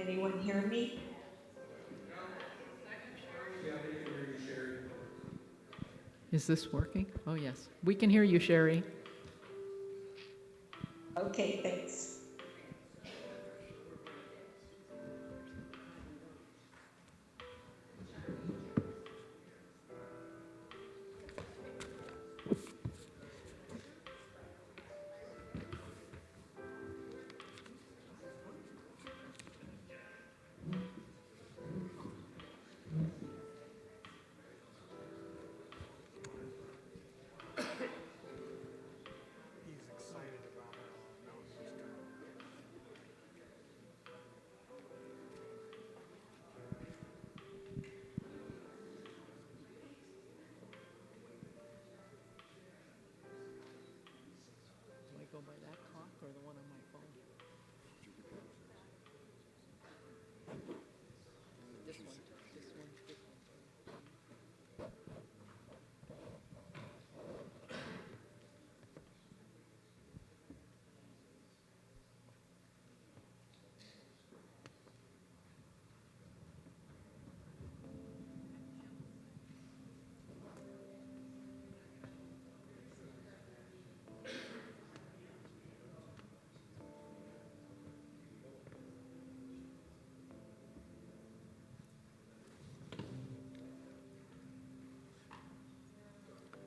anyone hear me? Is this working? Oh, yes. We can hear you, Sherry. Okay, thanks. Do I go by that clock or the one on my phone? This one.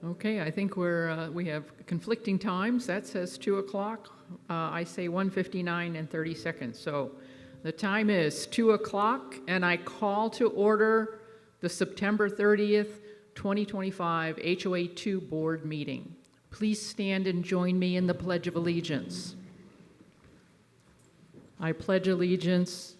Okay, I think we have conflicting times. That says 2 o'clock. I say 1:59 and 30 seconds. So the time is 2 o'clock, and I call to order the September 30th, 2025 HOA2 Board meeting. Please stand and join me in the Pledge of Allegiance. I pledge allegiance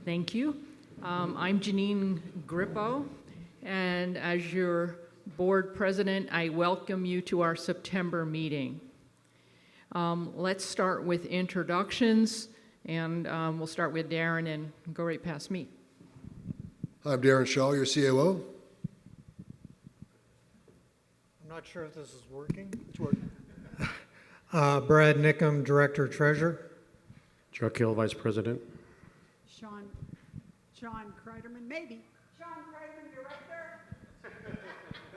Thank you. I'm Janine Grippo, and as your board president, I welcome you to our September meeting. Let's start with introductions, and we'll start with Darren and go right past me. I'm Darren Shaw, your COO. I'm not sure if this is working. It's working. Brad Nickham, Director Treasurer. Chuck Hill, Vice President. Sean Kreiderman, maybe. Sean Kreiderman, Director.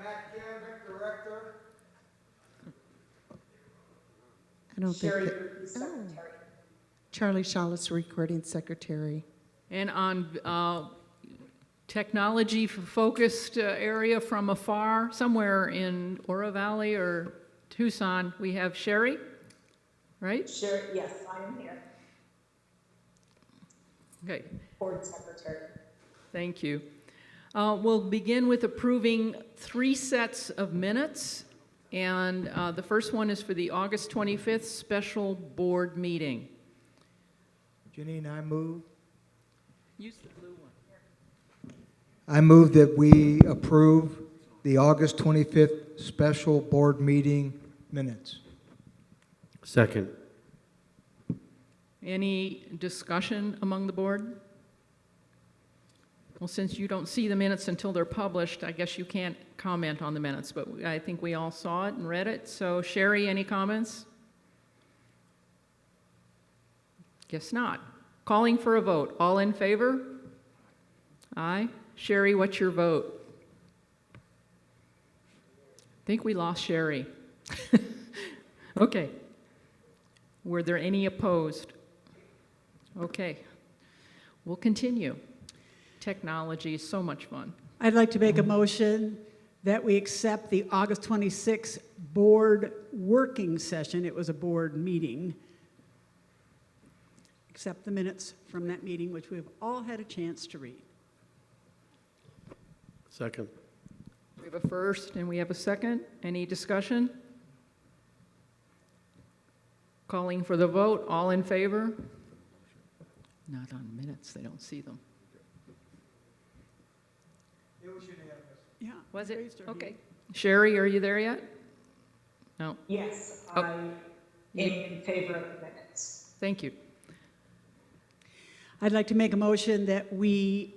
Matt Gambick, Director. I don't Sherry think Murphy, Secretary. Charlie Shawless, Recording Secretary. And on technology-focused area from afar, somewhere in Oro Valley or Tucson, we have Sherry, right? Sherry, yes, I am here. Okay. Board Secretary. Thank you. We'll begin with approving 3 sets of minutes, and the first one is for the August 25th special board meeting. Janine, I move. Use the blue one. I move that we approve the August 25th special board meeting minutes. Second. Any discussion among the board? Well, since you don't see the minutes until they're published, I guess you can't comment on the minutes, but I think we all saw it and read it. So, Sherry, any comments? Guess not. Calling for a vote. All in favor? Aye. Sherry, what's your vote? I think we lost Sherry. Okay. Were there any opposed? Okay. We'll continue. Technology is so much fun. I'd like to make a motion that we accept the August 26th board working session. It was a board meeting. Accept the minutes from that meeting, which we've all had a chance to read. Second. We have a first and we have a second. Any discussion? Calling for the vote. All in favor? Not on minutes. They don't see them. It was unanimous. Yeah. Was it? raised her hand. Okay. Sherry, are you there yet? No. Yes, Oh. I am in favor of the minutes. Thank you. I'd like to make a motion that we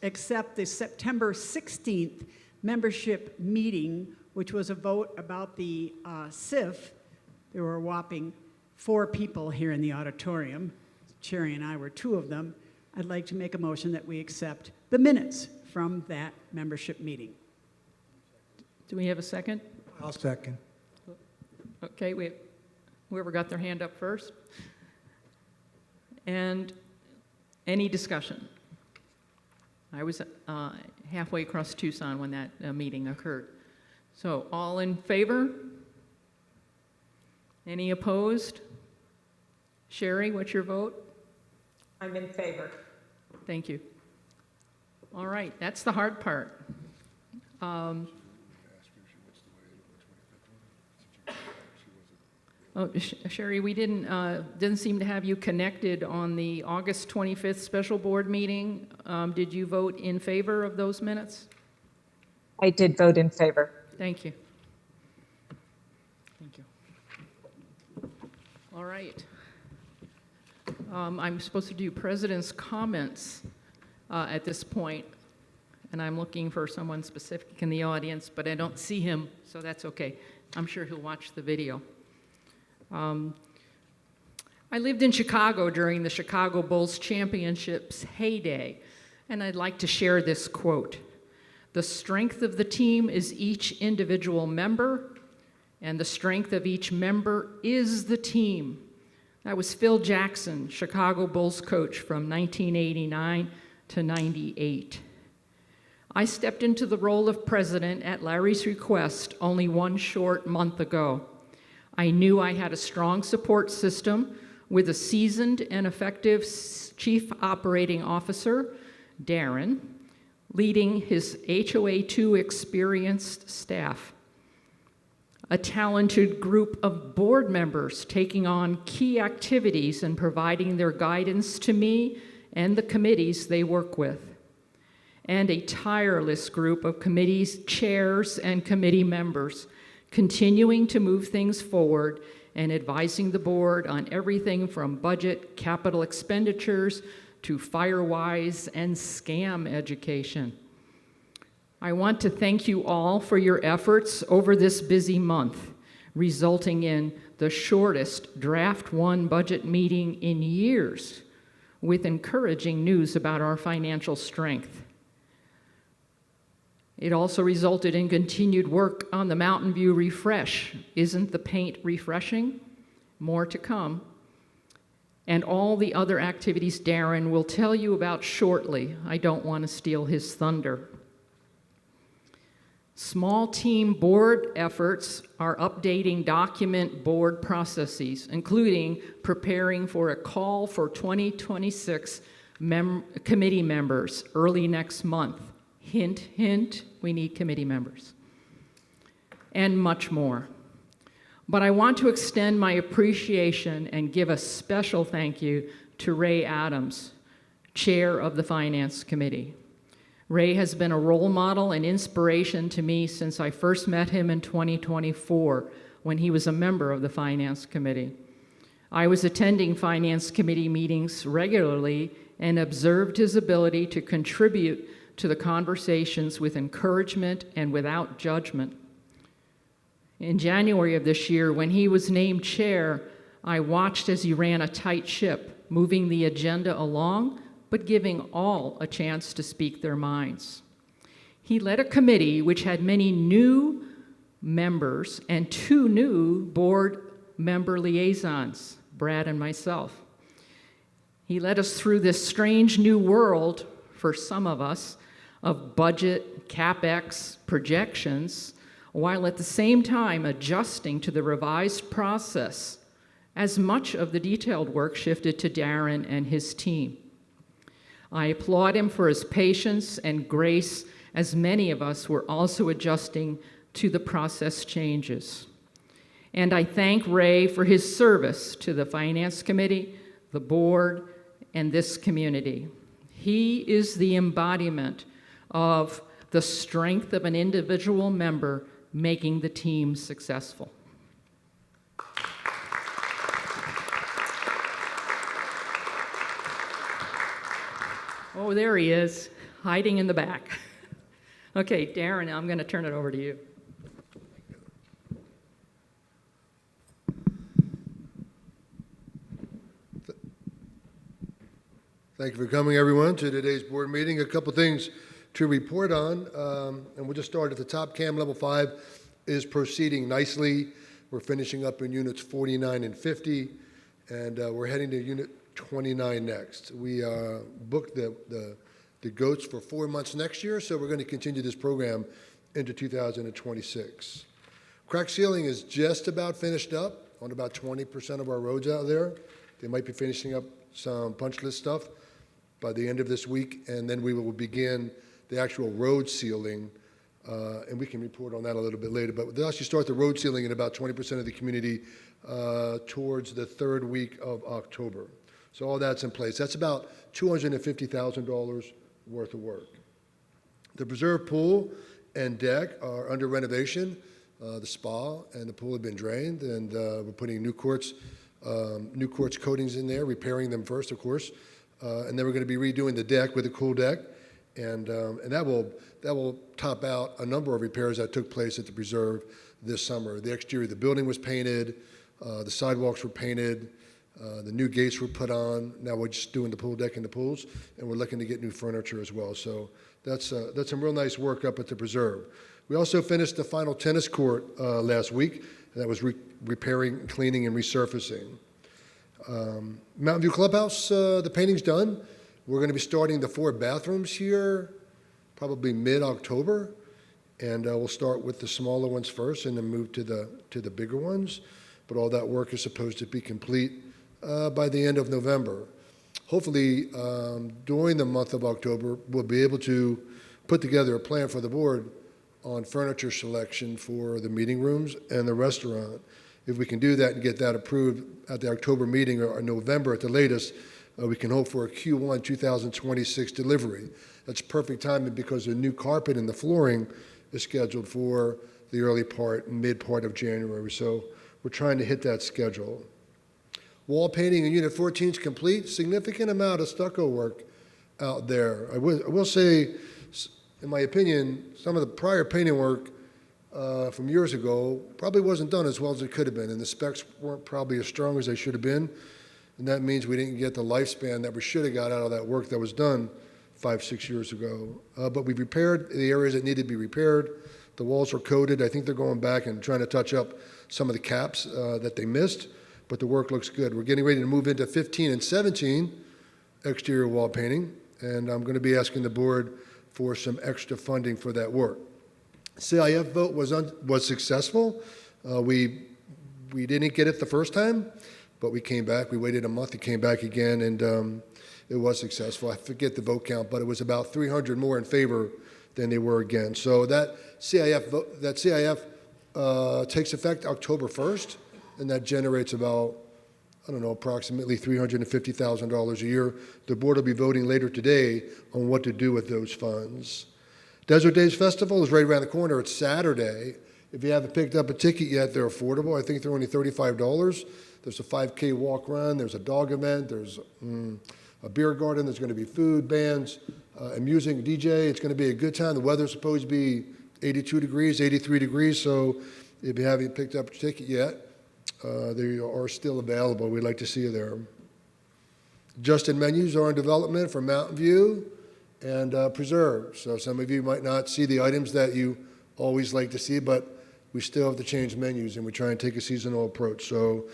accept the September 16th membership meeting, which was a vote about the SIF. There were a whopping 4 people here in the auditorium. Sherry and I were 2 of them. I'd like to make a motion that we accept the minutes from that membership meeting. Do we have a second? I'll second. Okay, whoever got their hand up first. And any discussion? I was halfway across Tucson when that meeting occurred. So all in favor? Any opposed? Sherry, what's your vote? I'm in favor. Thank you. All right, that's the hard part. Sherry, we didn't seem to have you connected on the August 25th special board meeting. Did you vote in favor of those minutes? I did vote in favor. Thank you. Thank you. All right. I'm supposed to do president's comments at this point, and I'm looking for someone specific in the audience, but I don't see him, so that's okay. I'm sure he'll watch the video. I lived in Chicago during the Chicago Bulls championships heyday, and I'd like to share this quote. "The strength of the team is each individual member, and the strength of each member is the team." That was Phil Jackson, Chicago Bulls coach from 1989 to 98. I stepped into the role of president at Larry's request only 1 short month ago. I knew I had a strong support system with a seasoned and effective chief operating officer, Darren, leading his HOA2 experienced staff. A talented group of board members taking on key activities and providing their guidance to me and the committees they work with. And a tireless group of committees, chairs, and committee members continuing to move things forward and advising the board on everything from budget, capital expenditures, to FireWise and scam education. I want to thank you all for your efforts over this busy month, resulting in the shortest Draft 1 budget meeting in years, with encouraging news about our financial strength. It also resulted in continued work on the Mountain View refresh. Isn't the paint refreshing? More to come. And all the other activities Darren will tell you about shortly. I don't want to steal his thunder. Small team board efforts are updating document board processes, including preparing for a call for 2026 committee members early next month. Hint, hint, we need committee members. And much more. But I want to extend my appreciation and give a special thank you to Ray Adams, Chair of the Finance Committee. Ray has been a role model and inspiration to me since I first met him in 2024 when he was a member of the Finance Committee. I was attending Finance Committee meetings regularly and observed his ability to contribute to the conversations with encouragement and without judgment. In January of this year, when he was named chair, I watched as he ran a tight ship, moving the agenda along, but giving all a chance to speak their minds. He led a committee which had many new members and 2 new board member liaisons, Brad and myself. He led us through this strange new world, for some of us, of budget, CapEx, projections, while at the same time adjusting to the revised process, as much of the detailed work shifted to Darren and his team. I applaud him for his patience and grace, as many of us were also adjusting to the process changes. And I thank Ray for his service to the Finance Committee, the board, and this community. He is the embodiment of the strength of an individual member making the team successful. Oh, there he is, hiding in the back. Okay, Darren, I'm going to turn it over to you. Thank you for coming, everyone, to today's board meeting. A couple things to report on, and we'll just start at the top. CAM Level 5 is proceeding nicely. We're finishing up in units 49 and 50, and we're heading to unit 29 next. We booked the goats for 4 months next year, so we're going to continue this program into 2026. Crack sealing is just about finished up on about 20% of our roads out there. They might be finishing up some punch list stuff by the end of this week, and then we will begin the actual road sealing, and we can report on that a little bit later. But they'll actually start the road sealing in about 20% of the community towards the third week of October. So all that's in place. That's about $250,000 worth of work. The preserve pool and deck are under renovation. The spa and the pool have been drained, and we're putting new quartz coatings in there, repairing them first, of course, and then we're going to be redoing the deck with a cool deck, and that will top out a number of repairs that took place at the preserve this summer. The exterior of the building was painted, the sidewalks were painted, the new gates were put on. Now we're just doing the pool deck and the pools, and we're looking to get new furniture as well. So that's some real nice work up at the preserve. We also finished the final tennis court last week, and that was repairing, cleaning, and resurfacing. Mountain View Clubhouse, the painting's done. We're going to be starting the 4 bathrooms here probably mid-October, and we'll start with the smaller ones first and then move to the bigger ones. But all that work is supposed to be complete by the end of November. Hopefully, during the month of October, we'll be able to put together a plan for the board on furniture selection for the meeting rooms and the restaurant. If we can do that and get that approved at the October meeting or November at the latest, we can hope for a Q1 2026 delivery. That's perfect timing because the new carpet and the flooring is scheduled for the early part, mid part of January. So we're trying to hit that schedule. Wall painting in Unit 14 is complete. Significant amount of stucco work out there. I will say, in my opinion, some of the prior painting work from years ago probably wasn't done as well as it could have been, and the specs weren't probably as strong as they should have been, and that means we didn't get the lifespan that we should have got out of that work that was done 5-6 years ago. But we've repaired the areas that needed to be repaired. The walls are coated. I think they're going back and trying to touch up some of the caps that they missed, but the work looks good. We're getting ready to move into 15 and 17 exterior wall painting, and I'm going to be asking the board for some extra funding for that work. CIF vote was successful. We didn't get it the first time, but we came back. We waited a month and came back again, and it was successful. I forget the vote count, but it was about 300 more in favor than they were against. So that CIF takes effect October 1st, and that generates about, approximately $350,000 a year. The board will be voting later today on what to do with those funds. Desert Days Festival is right around the corner. It's Saturday. If you haven't picked up a ticket yet, they're affordable. I think they're only $35. There's a 5K walk run. There's a dog event. There's a beer garden. There's going to be food, bands, and music, DJ. It's going to be a good time. The weather's supposed to be 82 degrees, 83 degrees. So if you haven't picked up a ticket yet, they are still available. We'd like to see you there. Justin menus are in development for Mountain View and Preserve. So some of you might not see the items that you always like to see, but we still have to change menus, and we try and take a seasonal approach. So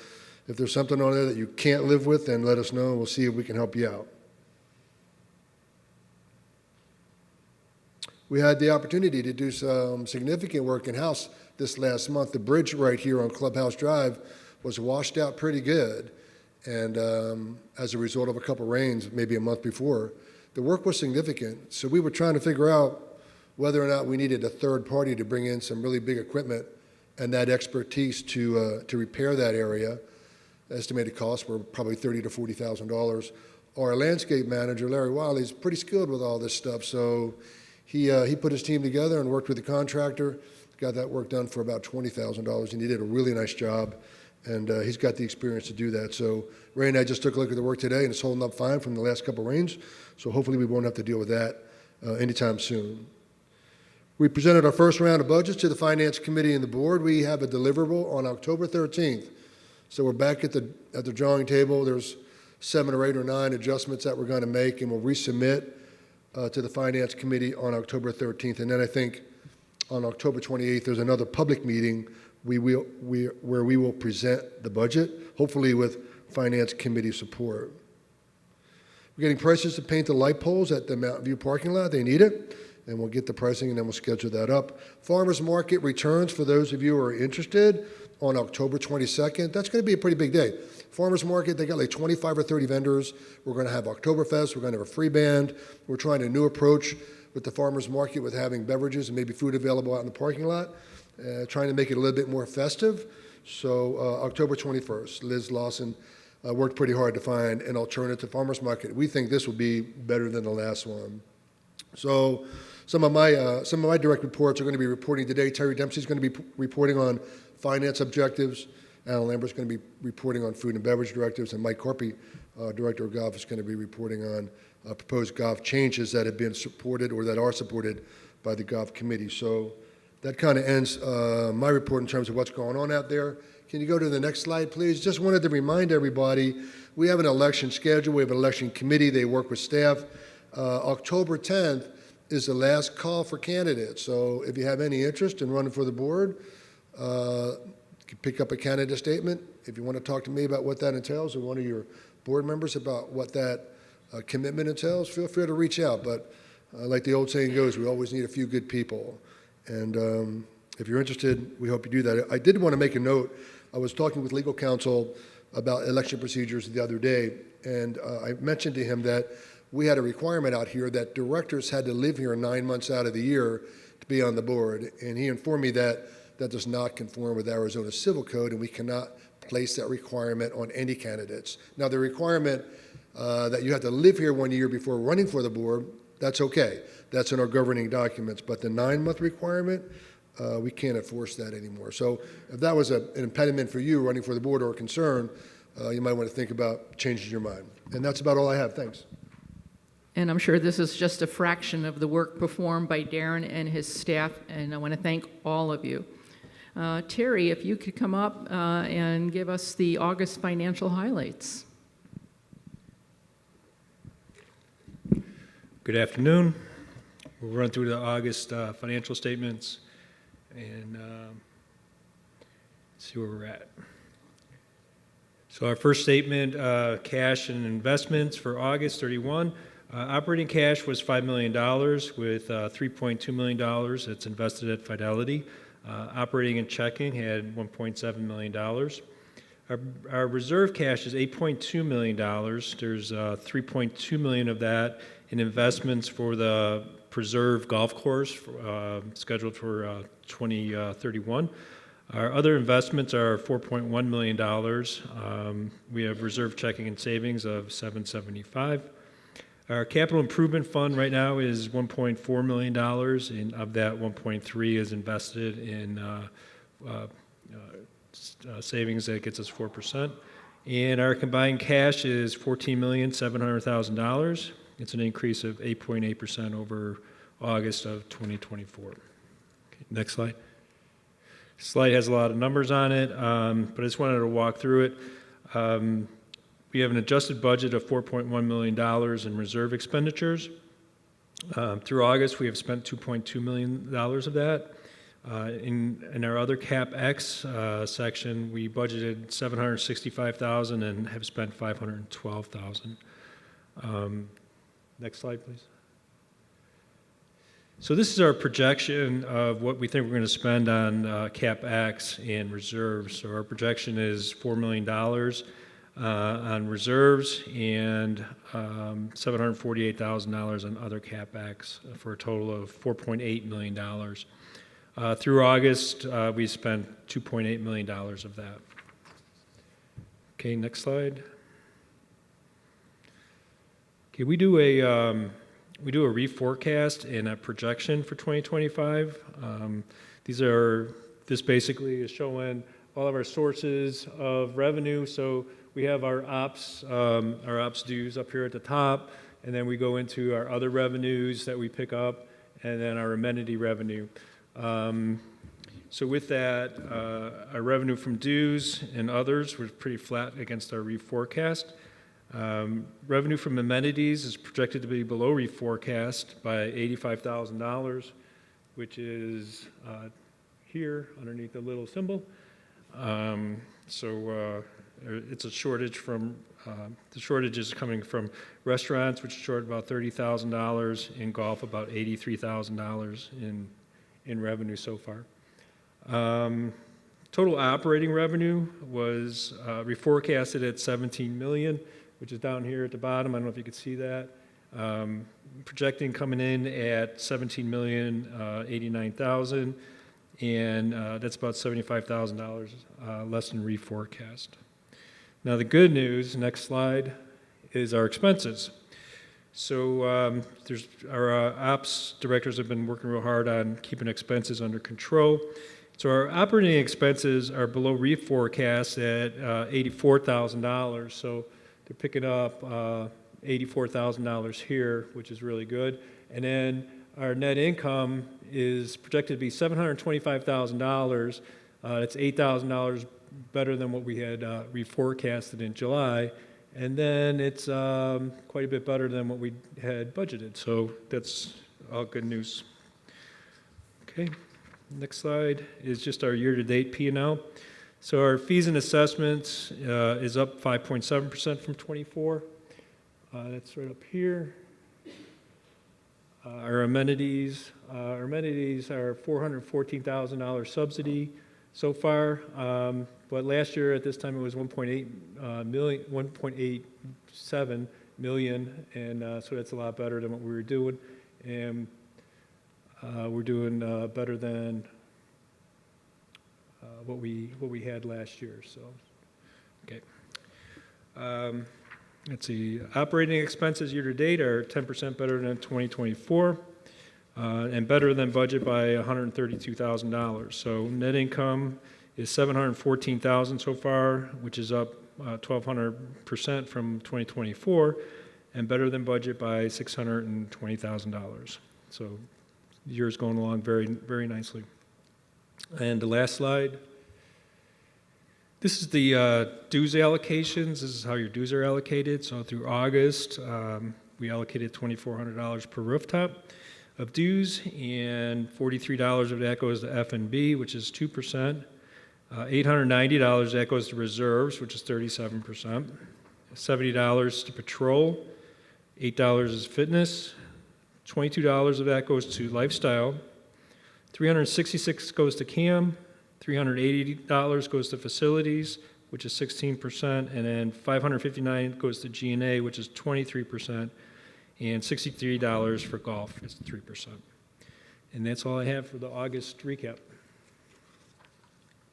if there's something on there that you can't live with, then let us know, and we'll see if we can help you out. We had the opportunity to do some significant work in-house this last month. The bridge right here on Clubhouse Drive was washed out pretty good, and as a result of a couple rains maybe a month before. The work was significant, so we were trying to figure out whether or not we needed a third party to bring in some really big equipment and that expertise to repair that area. Estimated costs were probably $30,000 to $40,000. Our landscape manager, Larry Wiley, is pretty skilled with all this stuff, so he put his team together and worked with the contractor, got that work done for about $20,000, and he did a really nice job. and he's got the experience to do that. So Ray and I just took a look at the work today, and it's holding up fine from the last couple of rains, so hopefully we won't have to deal with that anytime soon. We presented our first round of budgets to the Finance Committee and the Board. We have a deliverable on October 13th. So we're back at the drawing table. There's 7 or 8 or 9 adjustments that we're going to make, and we'll resubmit to the Finance Committee on October 13th. And then I think on October 28th, there's another public meeting where we will present the budget, hopefully with Finance Committee support. We're getting prices to paint the light poles at the Mountain View parking lot. They need it, and we'll get the pricing, and then we'll schedule that up. Farmers Market returns, for those of you who are interested, on October 22nd. That's going to be a pretty big day. Farmers Market, they got like 25 or 30 vendors. We're going to have Oktoberfest. We're going to have a free band. We're trying a new approach with the Farmers Market with having beverages and maybe food available out in the parking lot, trying to make it a little bit more festive. So October 21st, Liz Lawson worked pretty hard to find an alternative to Farmers Market. We think this will be better than the last one. So some of my direct reports are going to be reporting today. Terry Dempsey is going to be reporting on finance objectives. Alan Lambert's going to be reporting on food and beverage directives, and Mike Corpy, Director of Golf, is going to be reporting on proposed golf changes that have been supported or that are supported by the Golf Committee. So that kind of ends my report in terms of what's going on out there. Can you go to the next slide, please? Just wanted to remind everybody, we have an election schedule. We have an election committee. They work with staff. October 10th is the last call for candidates. So if you have any interest in running for the board, you can pick up a candidate statement. If you want to talk to me about what that entails, or one of your board members about what that commitment entails, feel free to reach out. But like the old saying goes, we always need a few good people. And if you're interested, we hope you do that. I did want to make a note. I was talking with legal counsel about election procedures the other day, and I mentioned to him that we had a requirement out here that directors had to live here 9 months out of the year to be on the board. And he informed me that that does not conform with Arizona Civil Code, and we cannot place that requirement on any candidates. Now, the requirement that you have to live here 1 year before running for the board, that's okay. That's in our governing documents. But the 9-month requirement, we can't enforce that anymore. So if that was an impediment for you running for the board or a concern, you might want to think about changing your mind. And that's about all I have. Thanks. And I'm sure this is just a fraction of the work performed by Darren and his staff, and I want to thank all of you. Terry, if you could come up and give us the August financial highlights. Good afternoon. We'll run through the August financial statements and see where we're at. So our first statement, cash and investments for August 31. Operating cash was $5 million with $3.2 million that's invested at Fidelity. Operating and checking had $1.7 million. Our reserve cash is $8.2 million. There's $3.2 million of that in investments for the preserve golf course scheduled for 2031. Our other investments are $4.1 million. We have reserve checking and savings of $775. Our capital improvement fund right now is $1.4 million, and of that, 1.3 is invested in savings that gets us 4%. And our combined cash is $14,700,000. It's an increase of 8.8% over August of 2024. Okay, next slide. Slide has a lot of numbers on it, but I just wanted to walk through it. We have an adjusted budget of $4.1 million in reserve expenditures. Through August, we have spent $2.2 million of that. In our other CapEx section, we budgeted $765,000 and have spent $512,000. Next slide, please. So this is our projection of what we think we're going to spend on CapEx and reserves. So our projection is $4 million on reserves and $748,000 on other CapEx for a total of $4.8 million. Through August, we spent $2.8 million of that. Okay, next slide. Okay, we do a reforecast and a projection for 2025. This basically is showing all of our sources of revenue. So we have our ops dues up here at the top, and then we go into our other revenues that we pick up, and then our amenity revenue. So with that, our revenue from dues and others was pretty flat against our reforecast. Revenue from amenities is projected to be below reforecast by $85,000, which is here underneath the little symbol. It's a shortage from, the shortage is coming from restaurants, which are short about $30,000, in golf about $83,000 in revenue so far. Total operating revenue was reforecasted at 17 million, which is down here at the bottom. I don't know if you could see that. Projecting coming in at 17,089,000, and that's about $75,000 less than reforecast. Now the good news, next slide, is our expenses. So our ops directors have been working real hard on keeping expenses under control. So our operating expenses are below reforecast at $84,000. So they're picking up $84,000 here, which is really good. And then our net income is projected to be $725,000. That's $8,000 better than what we had reforecasted in July. And then it's quite a bit better than what we had budgeted. So that's all good news. Okay, next slide is just our year-to-date P&L. So our fees and assessments is up 5.7% from '24. That's right up here. Our amenities are $414,000 subsidy so far, but last year at this time it was 1.87 million, and so that's a lot better than what we were doing, and we're doing better than what we had last year. So, okay. Let's see. Operating expenses year to date are 10% better than 2024, and better than budget by $132,000. So net income is $714,000 so far, which is up 1,200% from 2024, and better than budget by $620,000. So the year's going along very, very nicely. And the last slide. This is the dues allocations. This is how your dues are allocated. So through August, we allocated $2,400 per rooftop of dues, and $43 of that goes to F&B, which is 2%. $890 that goes to reserves, which is 37%. $70 to patrol. $8 is fitness. $22 of that goes to lifestyle. $366 goes to CAM. $380 goes to facilities, which is 16%, and then $559 goes to G&A, which is 23%, and $63 for golf is 3%. And that's all I have for the August recap.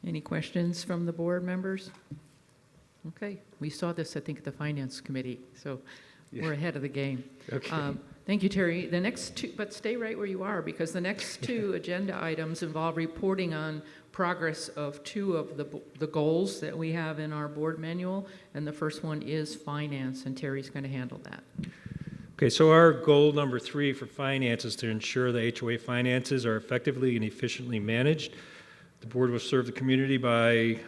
Any questions from the board members? Okay, we saw this, I think, at the Finance Committee, so we're ahead of the game. Okay. Thank you, Terry. The next two, but stay right where you are, because the next two agenda items involve reporting on progress of two of the goals that we have in our board manual, and the first one is finance, and Terry's going to handle that. Okay, so our goal number 3 for finance is to ensure the HOA finances are effectively and efficiently managed. The board will serve the community by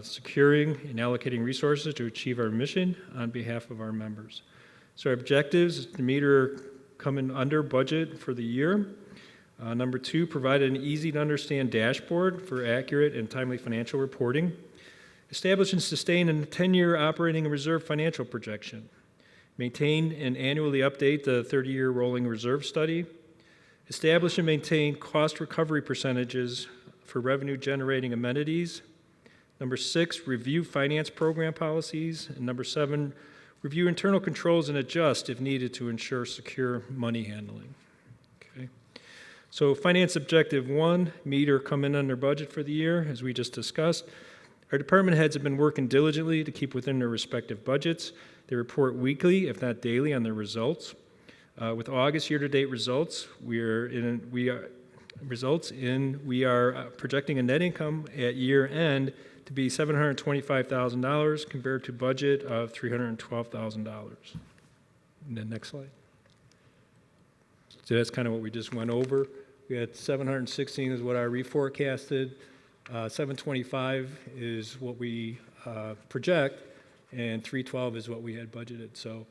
securing and allocating resources to achieve our mission on behalf of our members. So our objectives is to meet or come in under budget for the year. Number 2, provide an easy to understand dashboard for accurate and timely financial reporting. Establish and sustain a 10-year operating and reserve financial projection. Maintain and annually update the 30-year rolling reserve study. Establish and maintain cost recovery percentages for revenue generating amenities. Number 6, review finance program policies. And number 7, review internal controls and adjust if needed to ensure secure money handling. Okay. So finance objective 1, meet or come in under budget for the year, as we just discussed. Our department heads have been working diligently to keep within their respective budgets. They report weekly, if not daily, on their results. With August year-to-date results, we are projecting a net income at year end to be $725,000 compared to budget of $312,000. And then next slide. So that's kind of what we just went over. We had 716 is what I reforecasted. 725 is what we project, and 312 is what we had budgeted. So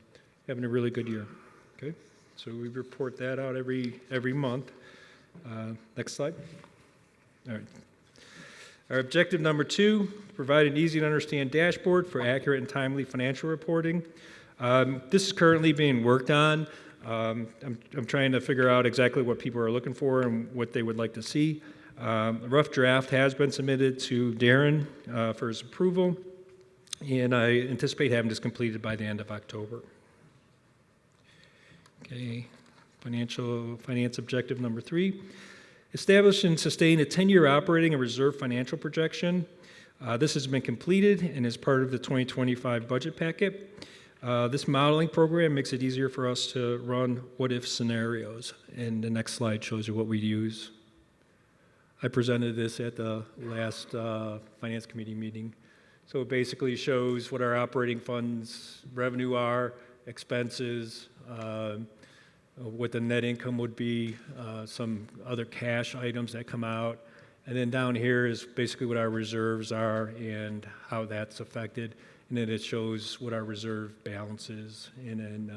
having a really good year. Okay, so we report that out every month. Next slide. All right. Our objective number 2, provide an easy to understand dashboard for accurate and timely financial reporting. This is currently being worked on. I'm trying to figure out exactly what people are looking for and what they would like to see. A rough draft has been submitted to Darren for his approval, and I anticipate having this completed by the end of October. Okay, finance objective number 3. Establish and sustain a 10-year operating and reserve financial projection. This has been completed and is part of the 2025 budget packet. This modeling program makes it easier for us to run what-if scenarios, and the next slide shows you what we use. I presented this at the last Finance Committee meeting. So it basically shows what our operating funds revenue are, expenses, what the net income would be, some other cash items that come out. And then down here is basically what our reserves are and how that's affected. And then it shows what our reserve balance is. And then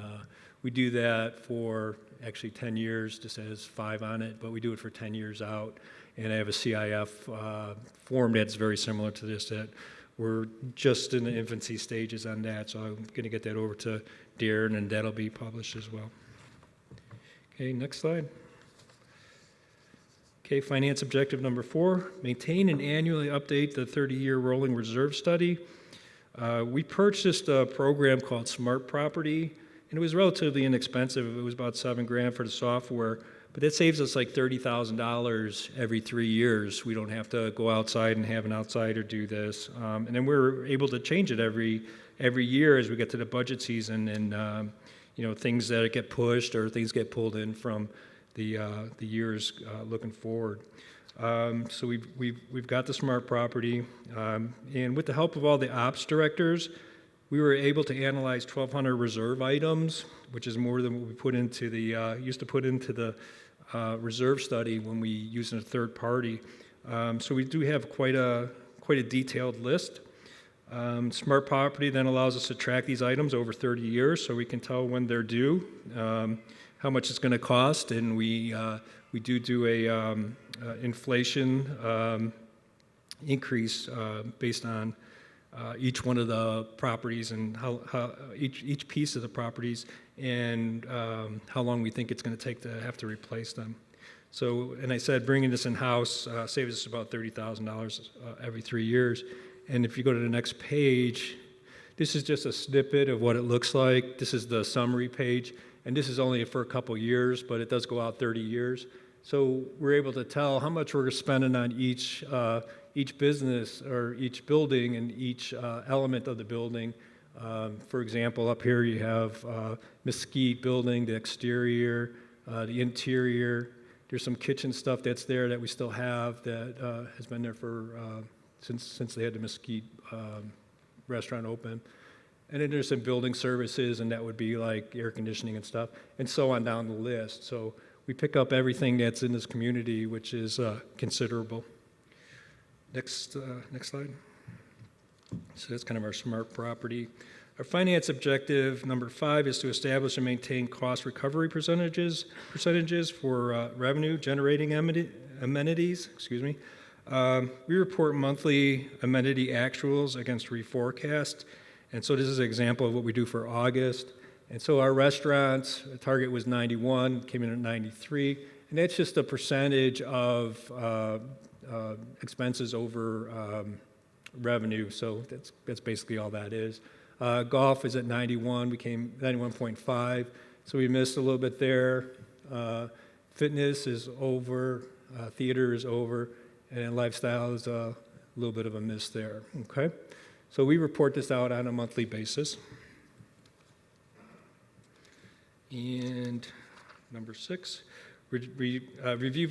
we do that for actually 10 years, just has 5 on it, but we do it for 10 years out. And I have a CIF form that's very similar to this that we're just in the infancy stages on that. So I'm going to get that over to Darren, and that'll be published as well. Okay, next slide. Okay, finance objective number 4, maintain and annually update the 30-year rolling reserve study. We purchased a program called Smart Property, and it was relatively inexpensive. It was about $7,000 for the software, but that saves us like $30,000 every 3 years. We don't have to go outside and have an outsider do this. And then we're able to change it every year as we get to the budget season, and things that get pushed or things get pulled in from the years looking forward. So we've got the Smart Property, and with the help of all the ops directors, we were able to analyze 1,200 reserve items, which is more than what we put into the used to put into the reserve study when we used a third party. So we do have quite a detailed list. Smart Property then allows us to track these items over 30 years, so we can tell when they're due, how much it's going to cost, and we do a inflation increase based on each one of the properties and how each piece of the properties and how long we think it's going to take to have to replace them. So, and I said bringing this in-house saves us about $30,000 every 3 years. And if you go to the next page, this is just a snippet of what it looks like. This is the summary page, and this is only for a couple years, but it does go out 30 years. So we're able to tell how much we're spending on each business or each building and each element of the building. For example, up here you have Mesquite building, the exterior, the interior. There's some kitchen stuff that's there that we still have that has been there for since they had the Mesquite restaurant open. And then there's some building services, and that would be like air conditioning and stuff, and so on down the list. So we pick up everything that's in this community, which is considerable. Next slide. So that's kind of our Smart Property. Our finance objective number 5 is to establish and maintain cost recovery percentages for revenue generating amenities. We report monthly amenity actuals against reforecast, and so this is an example of what we do for August. And so our restaurants, the target was 91, came in at 93, and that's just a percentage of expenses over revenue. So that's basically all that is. Golf is at 91. We came 91.5, so we missed a little bit there. Fitness is over. Theater is over, and then lifestyle is a little bit of a miss there. Okay, so we report this out on a monthly basis. And number 6, review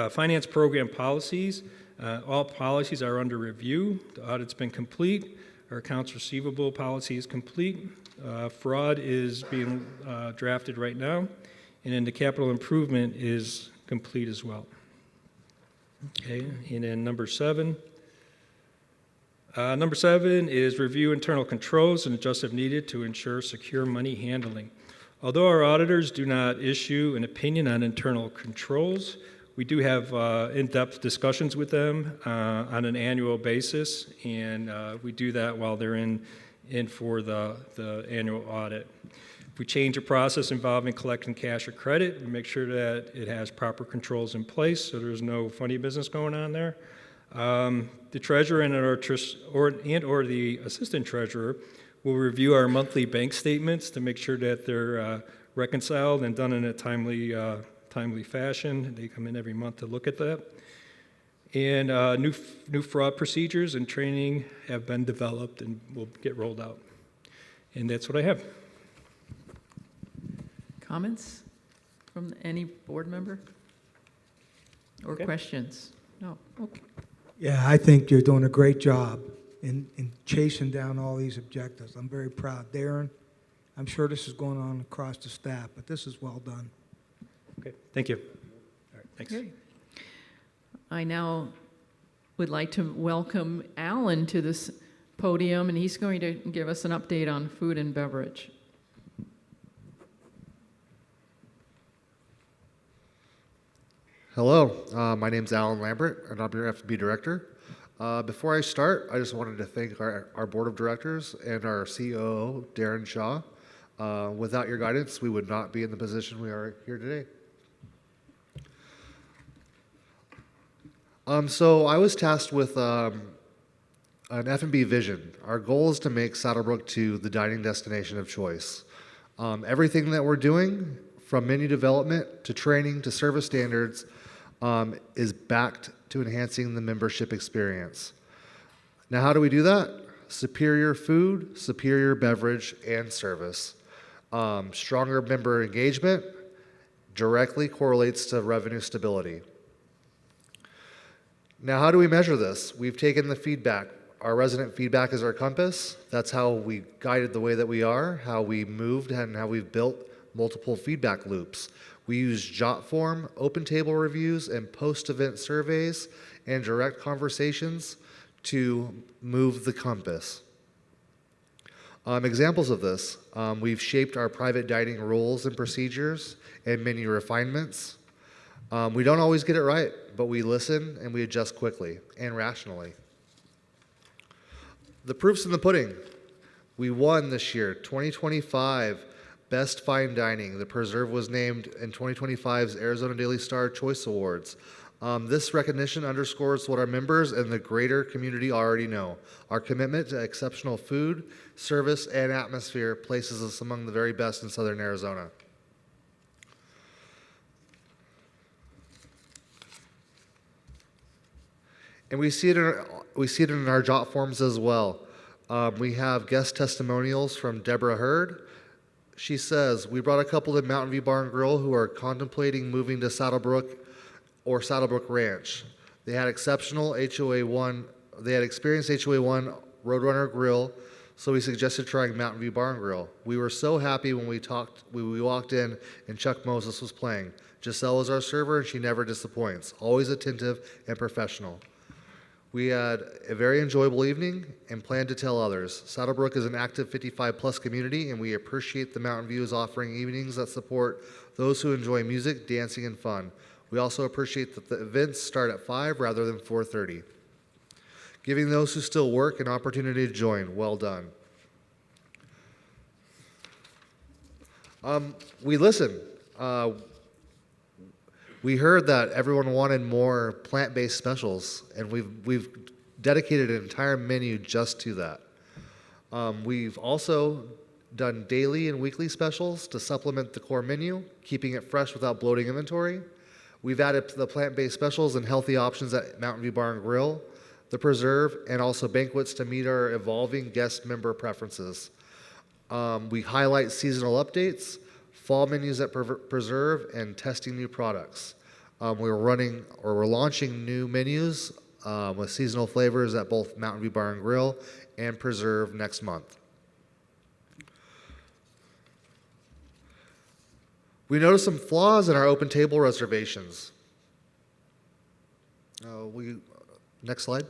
finance program policies. All policies are under review. The audit's been complete. Our accounts receivable policy is complete. Fraud is being drafted right now. And then the capital improvement is complete as well. Okay, and then number 7. Number 7 is review internal controls and adjust if needed to ensure secure money handling. Although our auditors do not issue an opinion on internal controls, we do have in-depth discussions with them on an annual basis, and we do that while they're in for the annual audit. If we change a process involving collecting cash or credit, we make sure that it has proper controls in place so there's no funny business going on there. The treasurer and or the assistant treasurer will review our monthly bank statements to make sure that they're reconciled and done in a timely fashion. They come in every month to look at that. And new fraud procedures and training have been developed and will get rolled out. And that's what I have. Comments from any board member? Or Okay. questions? No, okay. Yeah, I think you're doing a great job in chasing down all these objectives. I'm very proud. Darren, I'm sure this is going on across the staff, but this is well done. Okay, thank you. All right, thanks. Okay. I now would like to welcome Alan to this podium, and he's going to give us an update on food and beverage. Hello, my name's Alan Lambert, and I'm your F&B director. Before I start, I just wanted to thank our board of directors and our COO, Darren Shaw. Without your guidance, we would not be in the position we are here today. So I was tasked with an F&B vision. Our goal is to make Saddlebrook to the dining destination of choice. Everything that we're doing, from menu development to training to service standards, is backed to enhancing the membership experience. Now, how do we do that? Superior food, superior beverage, and service. Stronger member engagement directly correlates to revenue stability. Now, how do we measure this? We've taken the feedback. Our resident feedback is our compass. That's how we guided the way that we are, how we moved, and how we've built multiple feedback loops. We use JotForm, open table reviews, and post-event surveys and direct conversations to move the compass. Examples of this, we've shaped our private dining rules and procedures and menu refinements. We don't always get it right, but we listen and we adjust quickly and rationally. The proof's in the pudding. We won this year, 2025 Best Fine Dining. The Preserve was named in 2025's Arizona Daily Star Choice Awards. This recognition underscores what our members and the greater community already know. Our commitment to exceptional food, service, and atmosphere places us among the very best in Southern Arizona. And we see it in our jot forms as well. We have guest testimonials from Deborah Hurd. She says, we brought a couple to Mountain View Bar and Grill who are contemplating moving to Saddlebrook or Saddlebrook Ranch. They had exceptional HOA1, they had experienced HOA1 Roadrunner Grill, so we suggested trying Mountain View Bar and Grill. We were so happy when we walked in and Chuck Moses was playing. Giselle was our server and she never disappoints, always attentive and professional. We had a very enjoyable evening and plan to tell others. Saddlebrook is an active 55-plus community, and we appreciate the Mountain View is offering evenings that support those who enjoy music, dancing, and fun. We also appreciate that the events start at 5 rather than 4:30. Giving those who still work an opportunity to join. Well done. We listened. We heard that everyone wanted more plant-based specials, and we've dedicated an entire menu just to that. We've also done daily and weekly specials to supplement the core menu, keeping it fresh without bloating inventory. We've added the plant-based specials and healthy options at Mountain View Bar and Grill, the Preserve, and also banquets to meet our evolving guest member preferences. We highlight seasonal updates, fall menus at Preserve, and testing new products. We're launching new menus with seasonal flavors at both Mountain View Bar and Grill and Preserve next month. We noticed some flaws in our open table reservations. Next slide.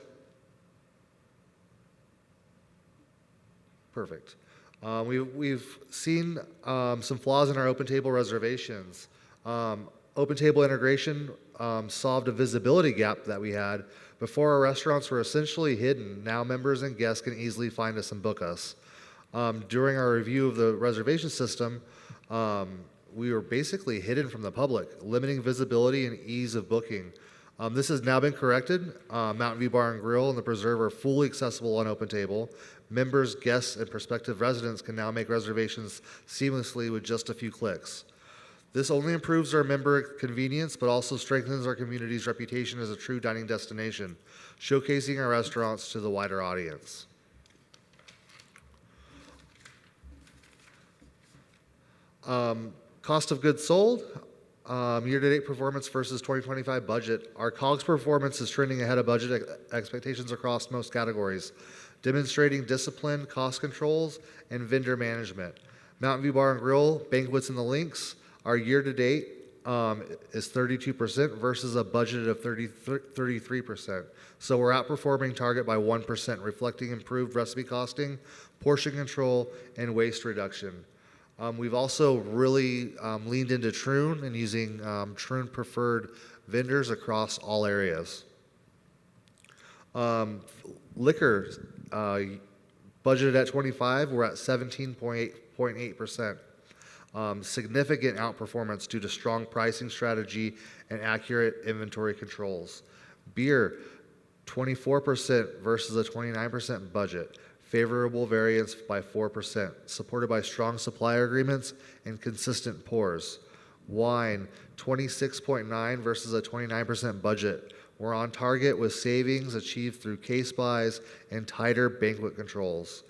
Perfect. We've seen some flaws in our open table reservations. Open table integration solved a visibility gap that we had. Before, our restaurants were essentially hidden. Now members and guests can easily find us and book us. During our review of the reservation system, we were basically hidden from the public, limiting visibility and ease of booking. This has now been corrected. Mountain View Bar and Grill and the Preserve are fully accessible on Open Table. Members, guests, and prospective residents can now make reservations seamlessly with just a few clicks. This only improves our member convenience, but also strengthens our community's reputation as a true dining destination, showcasing our restaurants to the wider audience. Cost of goods sold. Year-to-date performance versus 2025 budget. Our COGS performance is trending ahead of budget expectations across most categories, demonstrating disciplined cost controls and vendor management. Mountain View Bar and Grill, banquets and the links, our year-to-date is 32% versus a budget of 33%. So we're outperforming target by 1%, reflecting improved recipe costing, portion control, and waste reduction. We've also really leaned into Troon and using Troon preferred vendors across all areas. Liquor, budgeted at 25, we're at 17.8%. Significant outperformance due to strong pricing strategy and accurate inventory controls. Beer, 24% versus a 29% budget. Favorable variance by 4%, supported by strong supplier agreements and consistent pours. Wine, 26.9 versus a 29% budget. We're on target with savings achieved through case buys and tighter banquet controls.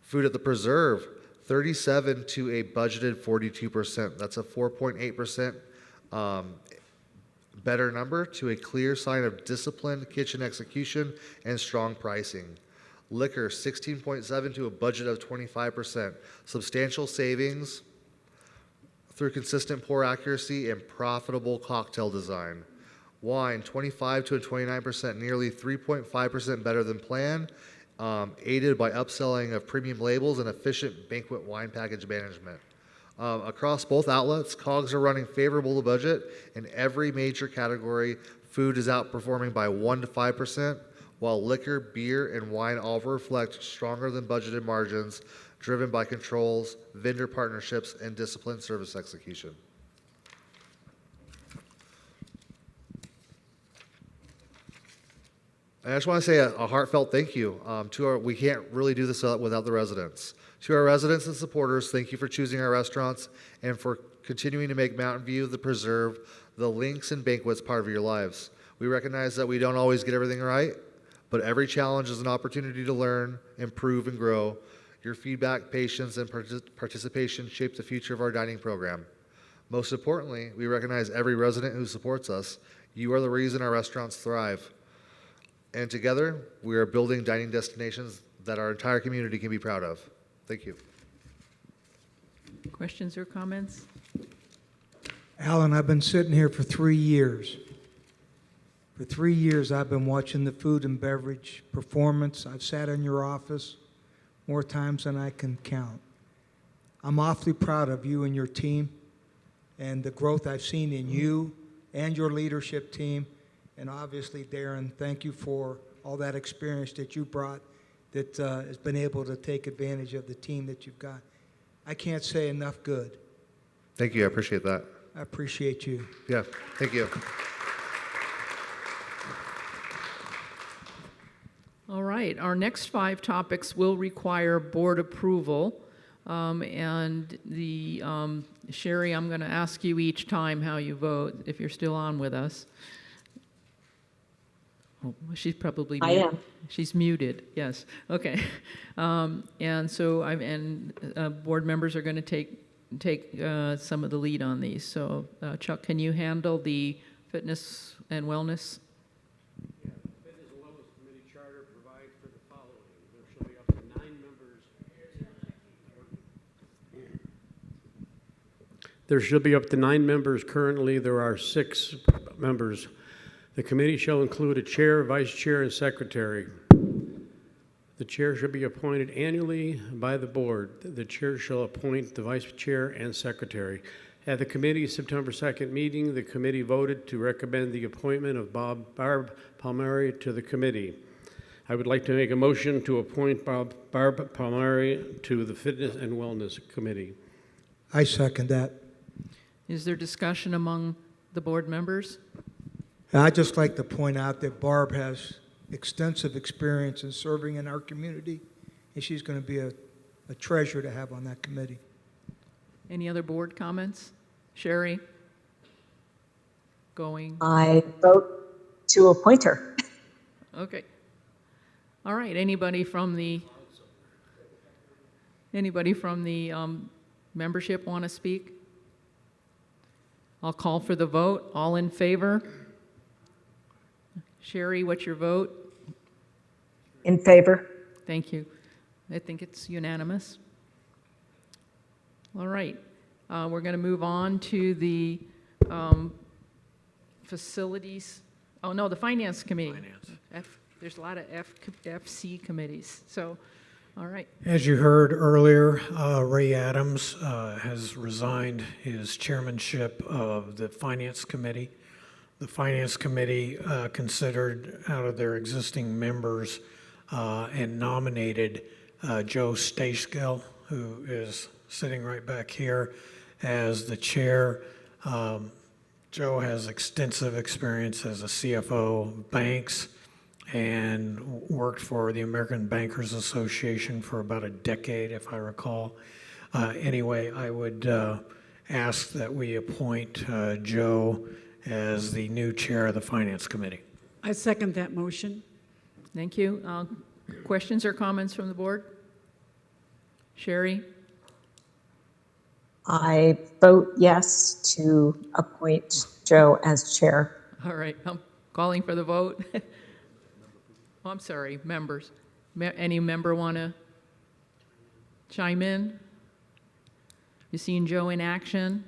Food at the Preserve, 37 to a budgeted 42%. That's a 4.8% better number to a clear sign of disciplined kitchen execution and strong pricing. Liquor, 16.7 to a budget of 25%. Substantial savings through consistent pour accuracy and profitable cocktail design. Wine, 25 to a 29%, nearly 3.5% better than planned, aided by upselling of premium labels and efficient banquet wine package management. Across both outlets, COGS are running favorable to budget. In every major category, food is outperforming by 1 to 5%, while liquor, beer, and wine all reflect stronger than budgeted margins, driven by controls, vendor partnerships, and disciplined service execution. I just want to say a heartfelt thank you to our, we can't really do this without the residents. To our residents and supporters, thank you for choosing our restaurants and for continuing to make Mountain View, the Preserve, the links, and banquets part of your lives. We recognize that we don't always get everything right, but every challenge is an opportunity to learn, improve, and grow. Your feedback, patience, and participation shape the future of our dining program. Most importantly, we recognize every resident who supports us. You are the reason our restaurants thrive. And together, we are building dining destinations that our entire community can be proud of. Thank you. Questions or comments? Alan, I've been sitting here for 3 years. For 3 years, I've been watching the food and beverage performance. I've sat in your office more times than I can count. I'm awfully proud of you and your team and the growth I've seen in you and your leadership team. And obviously, Darren, thank you for all that experience that you brought that has been able to take advantage of the team that you've got. I can't say enough good. Thank you. I appreciate that. I appreciate you. Yeah, thank you. All right, our next 5 topics will require board approval. And Sherry, I'm going to ask you each time how you vote, if you're still on with us. Oh, she's probably I am. She's muted, yes. Okay. And so board members are going to take some of the lead on these. So Chuck, can you handle the fitness and wellness? Fitness There should be up to 9 members. Currently, there are 6 members. The committee shall include a chair, vice chair, and secretary. The chair should be appointed annually by the board. The chair shall appoint the vice chair and secretary. At the committee's September 2nd meeting, the committee voted to recommend the appointment of Barb Palmieri to the committee. I would like to make a motion to appoint Barb Palmieri to the Fitness and Wellness Committee. I second that. Is there discussion among the board members? I'd just like to point out that Barb has extensive experience in serving in our community, and she's going to be a treasure to have on that committee. Any other board comments? Sherry? Going? I vote to appoint her. Okay. All right, anybody from the membership want to speak? I'll call for the vote. All in favor? Sherry, what's your vote? In favor. Thank you. I think it's unanimous. All right, we're going to move on to the facilities. Oh, no, the Finance Committee. There's a lot of FC committees, so, all right. As you heard earlier, Ray Adams has resigned his chairmanship of the Finance Committee. The Finance Committee considered out of their existing members and nominated Joe Stacegill, who is sitting right back here, as the chair. Joe has extensive experience as a CFO of banks and worked for the American Bankers Association for about a decade, if I recall. Anyway, I would ask that we appoint Joe as the new chair of the Finance Committee. I second that motion. Thank you. Questions or comments from the board? Sherry? I vote yes to appoint Joe as chair. All right, I'm calling for the vote. Oh, I'm sorry, members. Any member want to chime in? You seen Joe in action?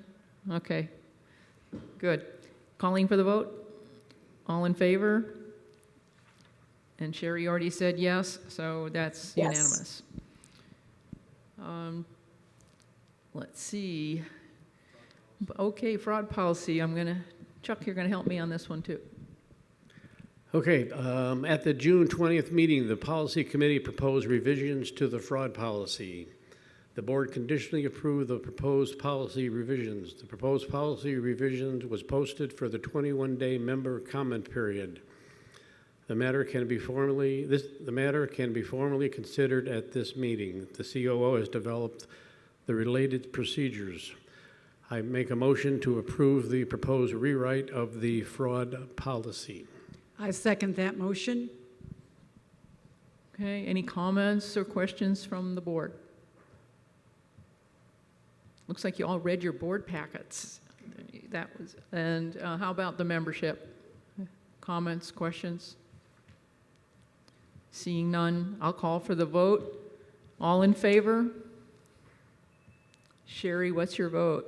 Okay, good. Calling for the vote? All in favor? And Sherry already said yes, so that's Yes. unanimous. Let's see. Okay, fraud policy. Chuck, you're going to help me on this one too. Okay, at the June 20th meeting, the Policy Committee proposed revisions to the fraud policy. The board conditionally approved the proposed policy revisions. The proposed policy revisions was posted for the 21-day member comment period. The matter can be formally considered at this meeting. The COO has developed the related procedures. I make a motion to approve the proposed rewrite of the fraud policy. I second that motion. Okay, any comments or questions from the board? Looks like you all read your board packets. And how about the membership? Comments, questions? Seeing none, I'll call for the vote. All in favor? Sherry, what's your vote?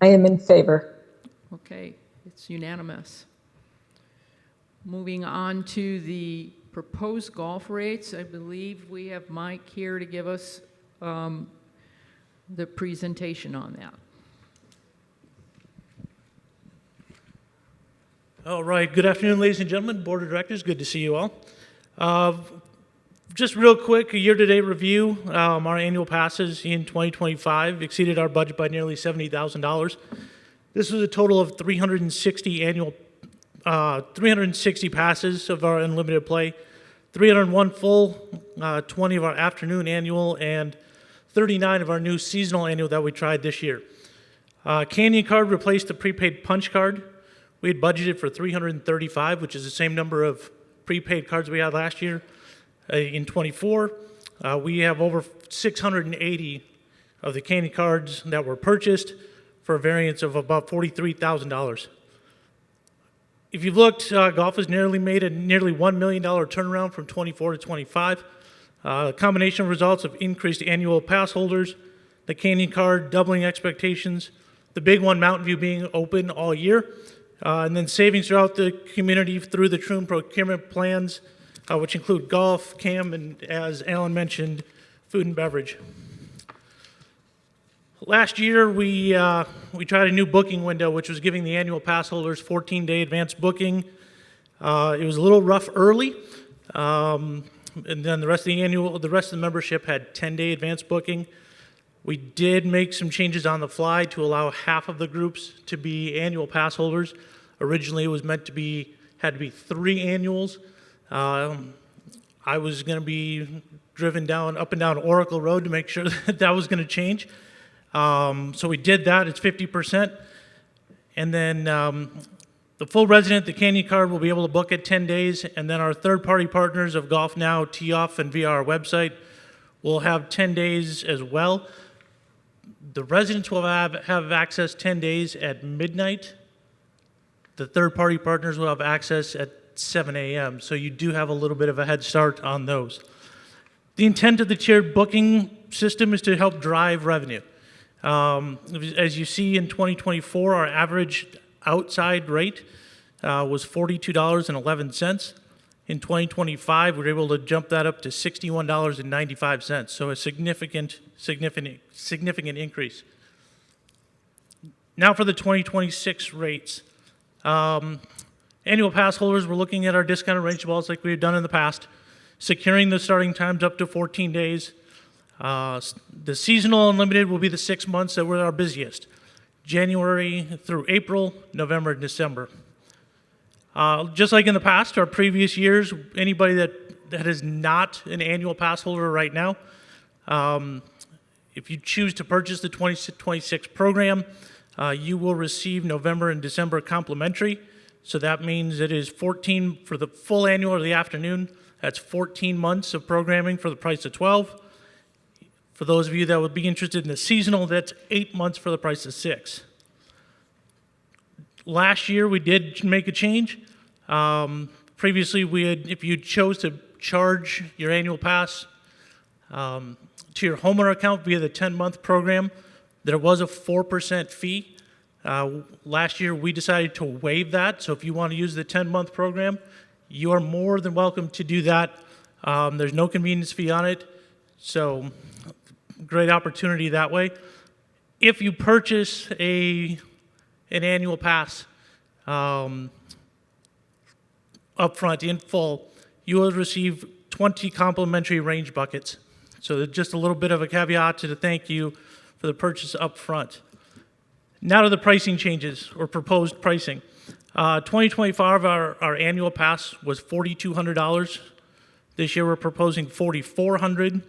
I am in favor. Okay, it's unanimous. Moving on to the proposed golf rates, I believe we have Mike here to give us the presentation on that. All right, good afternoon, ladies and gentlemen, Board of Directors, good to see you all. Just real quick, a year-to-date review. Our annual passes in 2025 exceeded our budget by nearly $70,000. This was a total of 360 passes of our unlimited play, 301 full, 20 of our afternoon annual, and 39 of our new seasonal annual that we tried this year. Canyon Card replaced the prepaid punch card. We had budgeted for 335, which is the same number of prepaid cards we had last year. In 24, we have over 680 of the Canyon Cards that were purchased for a variance of about $43,000. If you've looked, golf has made a nearly $1 million turnaround from 24 to 25. A combination of results of increased annual pass holders, the Canyon Card doubling expectations, The big one, Mountain View, being open all year. And then savings throughout the community through the Troon procurement plans, which include golf, CAM, and as Alan mentioned, food and beverage. Last year, we tried a new booking window, which was giving the annual pass holders 14-day advance booking. It was a little rough early, and then the rest of the membership had 10-day advance booking. We did make some changes on the fly to allow half of the groups to be annual pass holders. Originally, it was meant to had to be 3 annuals. I was going to be driven up and down Oracle Road to make sure that was going to change. So we did that. It's 50%. And then the full resident, the Canyon card, will be able to book at 10 days. And then our third-party partners of Golf Now, Tee Off, and via our website will have 10 days as well. The residents will have access 10 days at midnight. The third-party partners will have access at 7 a.m., so you do have a little bit of a head start on those. The intent of the tiered booking system is to help drive revenue. As you see in 2024, our average outside rate was $42.11. In 2025, we were able to jump that up to $61.95, so a significant increase. Now for the 2026 rates. Annual pass holders, we're looking at our discounted range balls like we've done in the past, securing the starting times up to 14 days. The seasonal unlimited will be the 6 months that we're our busiest, January through April, November, and December. Just like in the past, our previous years, anybody that is not an annual pass holder right now, if you choose to purchase the 2026 program, you will receive November and December complimentary. So that means it is 14 for the full annual or the afternoon. That's 14 months of programming for the price of 12. For those of you that would be interested in the seasonal, that's 8 months for the price of 6. Last year, we did make a change. Previously, if you chose to charge your annual pass to your homeowner account via the 10-month program, there was a 4% fee. Last year, we decided to waive that. So if you want to use the 10-month program, you are more than welcome to do that. There's no convenience fee on it. So great opportunity that way. If you purchase an annual pass upfront in full, you will receive 20 complimentary range buckets. So just a little bit of a caveat to thank you for the purchase up front. Now to the pricing changes or proposed pricing. 2025, our annual pass was $4,200. This year we're proposing $4,400.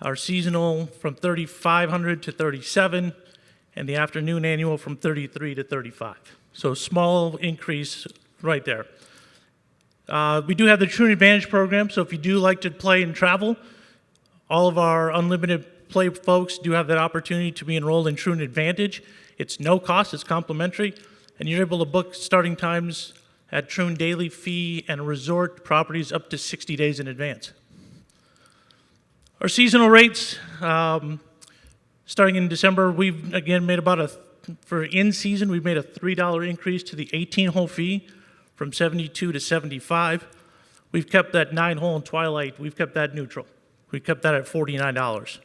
Our seasonal from $3,500 to $3,700, and the afternoon annual from $33 to $35. So small increase right there. We do have the Troon Advantage program, so if you do like to play and travel, all of our unlimited play folks do have that opportunity to be enrolled in Troon Advantage. It's no cost, it's complimentary, and you're able to book starting times at Troon daily fee and resort properties up to 60 days in advance. Our seasonal rates, starting in December, we've again made for in-season, we've made a $3 increase to the 18-hole fee from 72 to 75. We've kept that 9-hole and Twilight, we've kept that neutral. We've kept that at $49.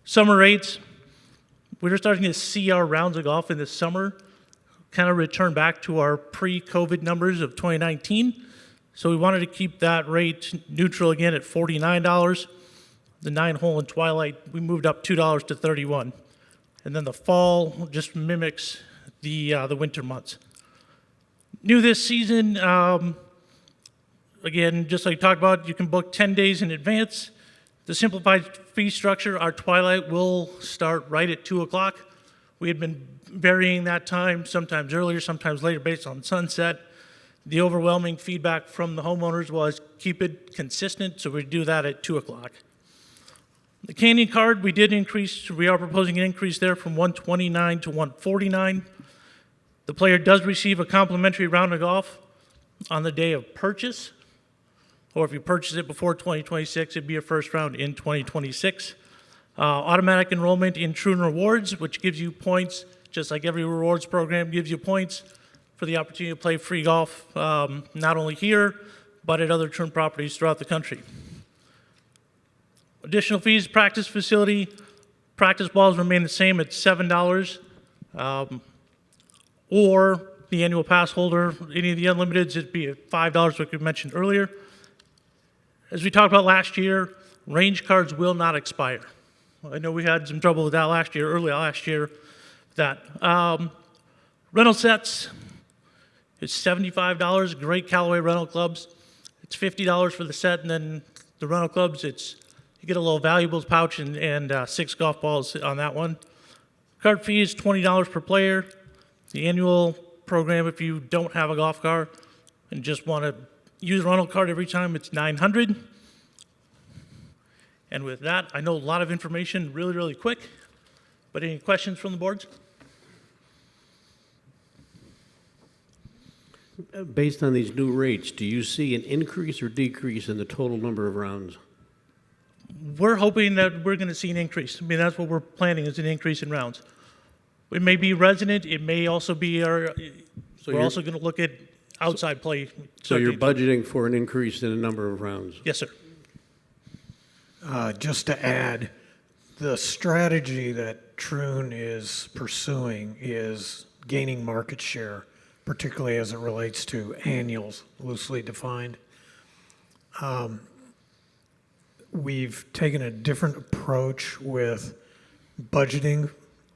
Summer rates, we're starting to see our rounds of golf in the summer kind of return back to our pre-COVID numbers of 2019. So we wanted to keep that rate neutral again at $49. The 9-hole and Twilight, we moved up $2 to $31. And then the fall just mimics the winter months. New this season, again, just like we talked about, you can book 10 days in advance. The simplified fee structure, our Twilight will start right at 2 o'clock. We had been varying that time, sometimes earlier, sometimes later, based on sunset. The overwhelming feedback from the homeowners was keep it consistent, so we do that at 2 o'clock. The Canyon card, we are proposing an increase there from $129 to $149. The player does receive a complimentary round of golf on the day of purchase, or if you purchase it before 2026, it'd be a first round in 2026. Automatic enrollment in Troon Rewards, which gives you points just like every rewards program gives you points for the opportunity to play free golf, not only here, but at other Troon properties throughout the country. Additional fees, practice facility, practice balls remain the same at $7, or the annual pass holder, any of the unlimiteds, it'd be at $5, like we mentioned earlier. As we talked about last year, range cards will not expire. I know we had some trouble with that early last year, with that. Rental sets, it's $75, great Callaway rental clubs. It's $50 for the set, and then the rental clubs, you get a little valuables pouch and 6 golf balls on that one. Card fee is $20 per player. The annual program, if you don't have a golf cart and just want to use a rental card every time, it's $900. And with that, I know a lot of information really, really quick, but any questions from the boards? Based on these new rates, do you see an increase or decrease in the total number of rounds? We're hoping that we're going to see an increase. I mean, that's what we're planning, is an increase in rounds. It may be resident, it may also be we're also going to look at outside play. So you're budgeting for an increase in the number of rounds? Yes, sir. Just to add, the strategy that Troon is pursuing is gaining market share, particularly as it relates to annuals, loosely defined. We've taken a different approach with budgeting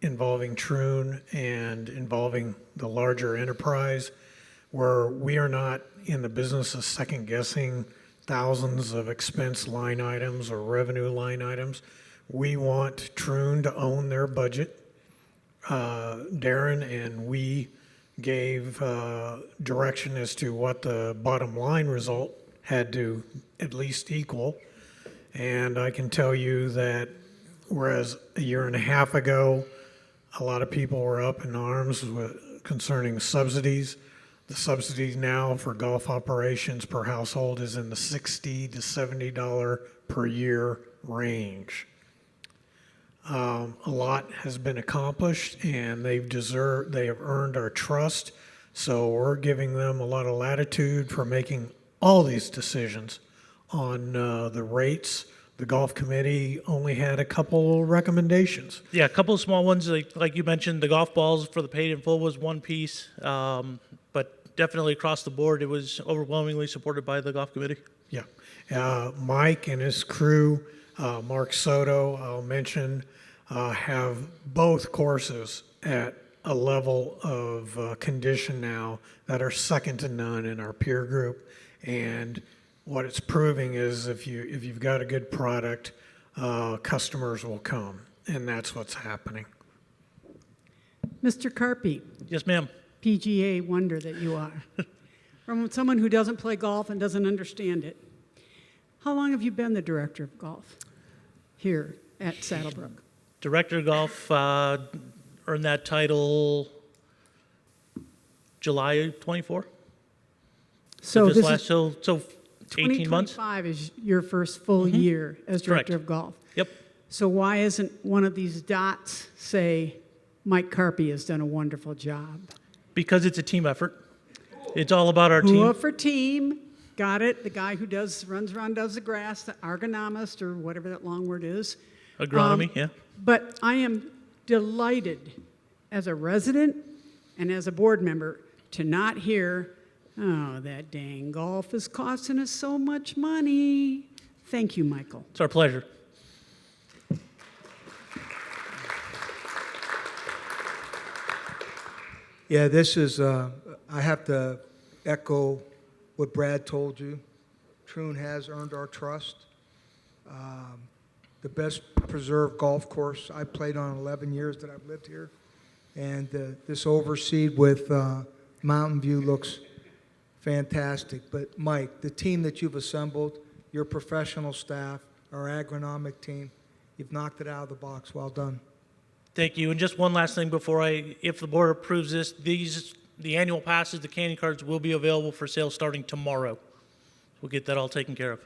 involving Troon and involving the larger enterprise, where we are not in the business of second-guessing thousands of expense line items or revenue line items. We want Troon to own their budget. Darren and we gave direction as to what the bottom line result had to at least equal. And I can tell you that whereas a year and a half ago, a lot of people were up in arms concerning subsidies, the subsidies now for golf operations per household is in the $60 to $70 per year range. A lot has been accomplished, and they have earned our trust. So we're giving them a lot of latitude for making all these decisions on the rates. The golf committee only had a couple recommendations. Yeah, a couple of small ones, like you mentioned, the golf balls for the paid in full was one piece, but definitely across the board, it was overwhelmingly supported by the golf committee. Yeah. Mike and his crew, Mark Soto, I'll mention, have both courses at a level of condition now that are second to none in our peer group. And what it's proving is if you've got a good product, customers will come, and that's what's happening. Mr. Carpy, Yes, ma'am. PGA wonder that you are. From someone who doesn't play golf and doesn't understand it, how long have you been the director of golf here at Saddlebrook? Director of golf, earned that title July 24. So just this is 18 months. 2025 is your first full year as Correct. director of golf. Yep. So why isn't one of these dots say Mike Carpy has done a wonderful job? Because it's a team effort. It's all about our Who team. for team? Got it. The guy who runs around, does the grass, the ergonomist or whatever that long word is. Agronomy, yeah. But I am delighted as a resident and as a board member to not hear, oh, that dang golf is costing us so much money. Thank you, Michael. It's our pleasure. Yeah, this is, I have to echo what Brad told you. Troon has earned our trust. The best preserved golf course I played on 11 years that I've lived here. And this overseed with Mountain View looks fantastic. But Mike, the team that you've assembled, your professional staff, our agronomic team, you've knocked it out of the box. Well done. Thank you. And just one last thing before if the board approves this, the annual passes, the candy cards will be available for sale starting tomorrow. We'll get that all taken care of.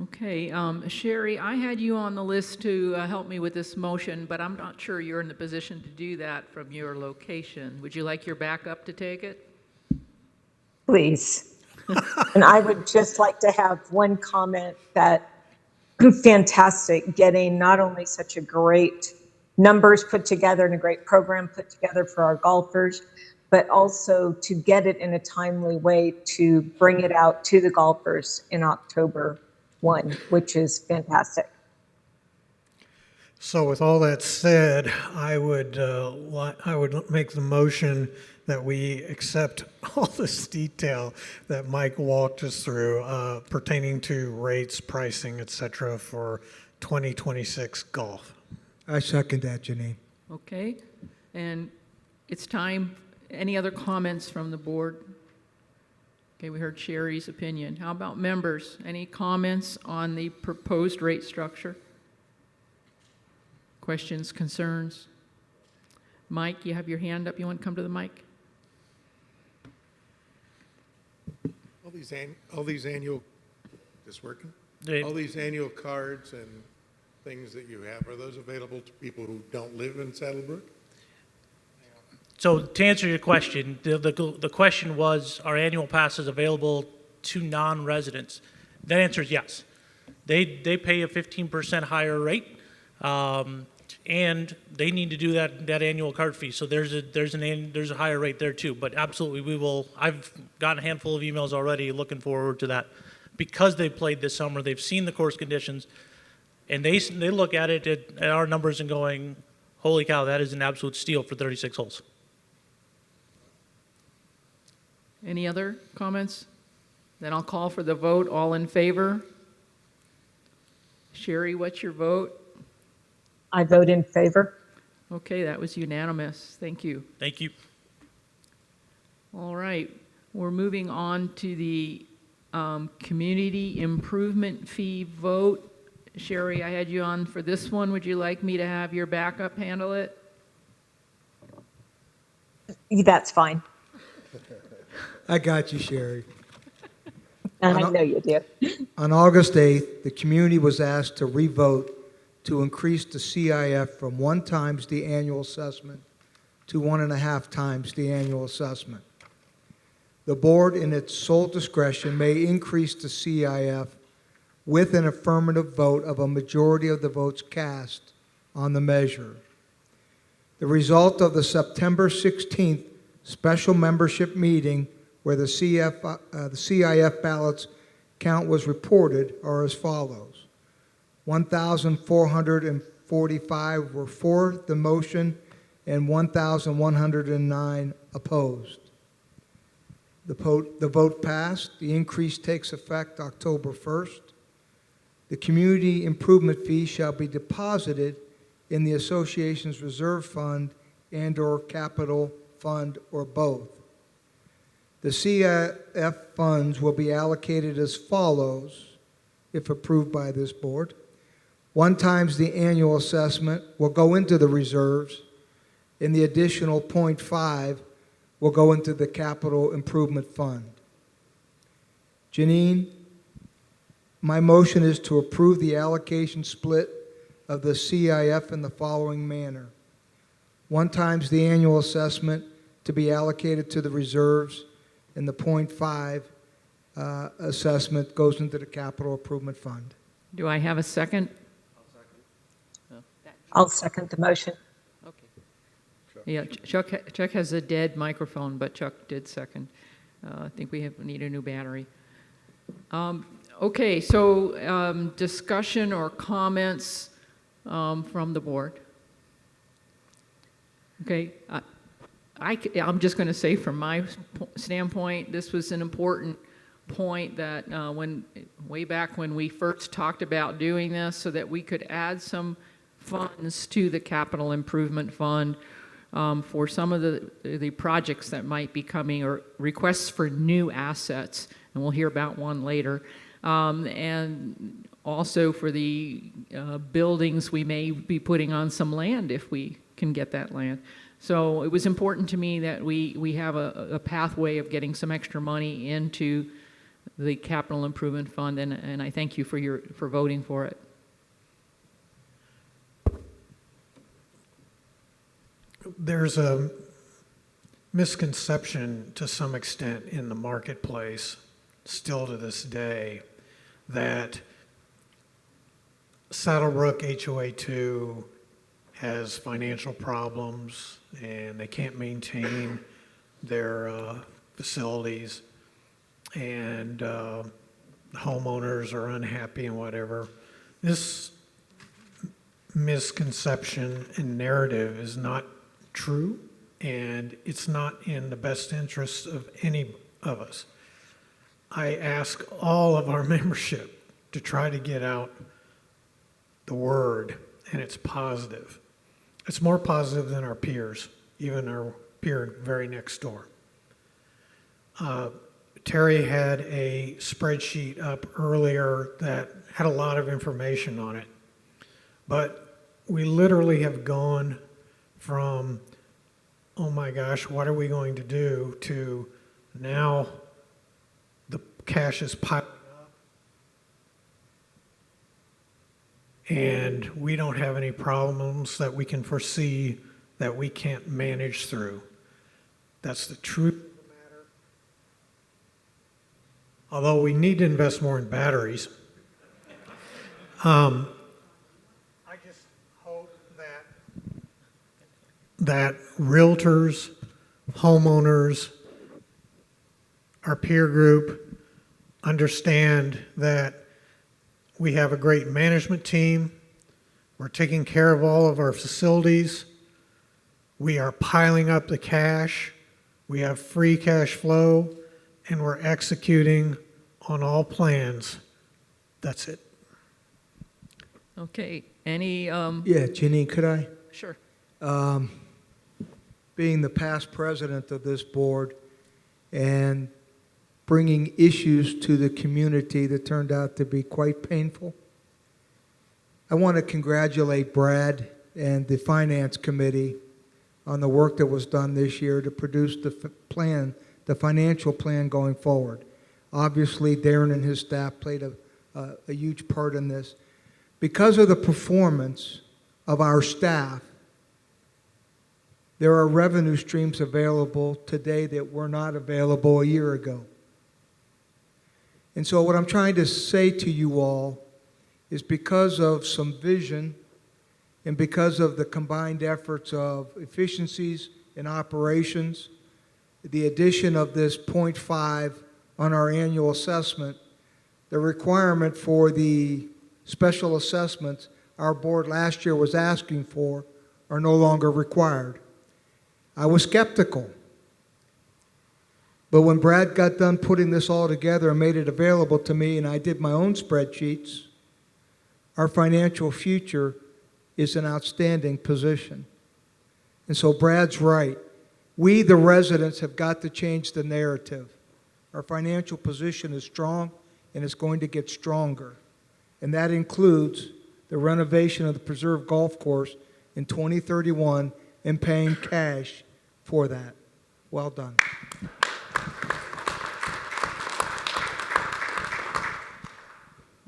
Okay, Sherry, I had you on the list to help me with this motion, but I'm not sure you're in the position to do that from your location. Would you like your backup to take it? Please. And I would just like to have one comment that fantastic getting not only such a great numbers put together and a great program put together for our golfers, but also to get it in a timely way to bring it out to the golfers in October 1, which is fantastic. So with all that said, I would make the motion that we accept all this detail that Mike walked us through pertaining to rates, pricing, et cetera, for 2026 golf. I second that, Janine. Okay, and it's time. Any other comments from the board? Okay, we heard Sherry's opinion. How about members? Any comments on the proposed rate structure? Questions, concerns? Mike, you have your hand up. You want to come to the mic? All these annual, this working? All these annual cards and things that you have, are those available to people who don't live in Saddlebrook? So to answer your question, the question was, are annual passes available to non-residents? That answer is yes. They pay a 15% higher rate, and they need to do that annual card fee. So there's a higher rate there too. But absolutely, we will. I've gotten a handful of emails already, looking forward to that, because they played this summer. They've seen the course conditions, and they look at it at our numbers and going, "Holy cow, that is an absolute steal for 36 holes." Any other comments? Then I'll call for the vote. All in favor? Sherry, what's your vote? I vote in favor. Okay, that was unanimous. Thank you. Thank you. All right, we're moving on to the community improvement fee vote. Sherry, I had you on for this one. Would you like me to have your backup handle it? That's fine. I got you, Sherry. And I know you do. On August 8th, the community was asked to revote to increase the CIF from 1 times the annual assessment to 1.5 times the annual assessment. The board, in its sole discretion, may increase the CIF with an affirmative vote of a majority of the votes cast on the measure. The result of the September 16th special membership meeting, where the CIF ballots count was reported, are as follows. 1,445 were for the motion and 1,109 opposed. The vote passed. The increase takes effect October 1st. The community improvement fee shall be deposited in the association's reserve fund and/or capital fund, or both. The CIF funds will be allocated as follows, if approved by this board. 1 times the annual assessment will go into the reserves, and the additional 0.5 will go into the capital improvement fund. Janine, my motion is to approve the allocation split of the CIF in the following manner. 1 times the annual assessment to be allocated to the reserves, and the 0.5 assessment goes into the capital improvement fund. Do I have a second? I'll second the motion. Okay. Yeah, Chuck has a dead microphone, but Chuck did second. I think we need a new battery. Okay, so discussion or comments from the board? Okay, I'm just going to say from my standpoint, this was an important point that way back when we first talked about doing this, so that we could add some funds to the capital improvement fund for some of the projects that might be coming, or requests for new assets, and we'll hear about one later. And also for the buildings we may be putting on some land if we can get that land. So it was important to me that we have a pathway of getting some extra money into the capital improvement fund, and I thank you for voting for it. There's a misconception to some extent in the marketplace, still to this day, that Saddlebrook HOA2 has financial problems and they can't maintain their facilities, and homeowners are unhappy and whatever. This misconception and narrative is not true, and it's not in the best interest of any of us. I ask all of our membership to try to get out the word, and it's positive. It's more positive than our peers, even our peer very next door. Terry had a spreadsheet up earlier that had a lot of information on it, but we literally have gone from, oh my gosh, what are we going to do, to now the cash is piling up and we don't have any problems that we can foresee that we can't manage through. That's the truth of the matter. Although we need to invest more in batteries. I just hope that realtors, homeowners, our peer group understand that we have a great management team. We're taking care of all of our facilities. We are piling up the cash. We have free cash flow, and we're executing on all plans. That's it. Okay, any, Yeah, Ginny, could I? sure. Being the past president of this board and bringing issues to the community that turned out to be quite painful, I want to congratulate Brad and the Finance Committee on the work that was done this year to produce the plan, the financial plan going forward. Obviously, Darren and his staff played a huge part in this. Because of the performance of our staff, there are revenue streams available today that were not available a year ago. And so what I'm trying to say to you all is, because of some vision and because of the combined efforts of efficiencies in operations, the addition of this 0.5 on our annual assessment, the requirement for the special assessments our board last year was asking for are no longer required. I was skeptical. But when Brad got done putting this all together and made it available to me, and I did my own spreadsheets, our financial future is an outstanding position. And so Brad's right. We, the residents, have got to change the narrative. Our financial position is strong, and it's going to get stronger. And that includes the renovation of the Preserve Golf Course in 2031 and paying cash for that. Well done.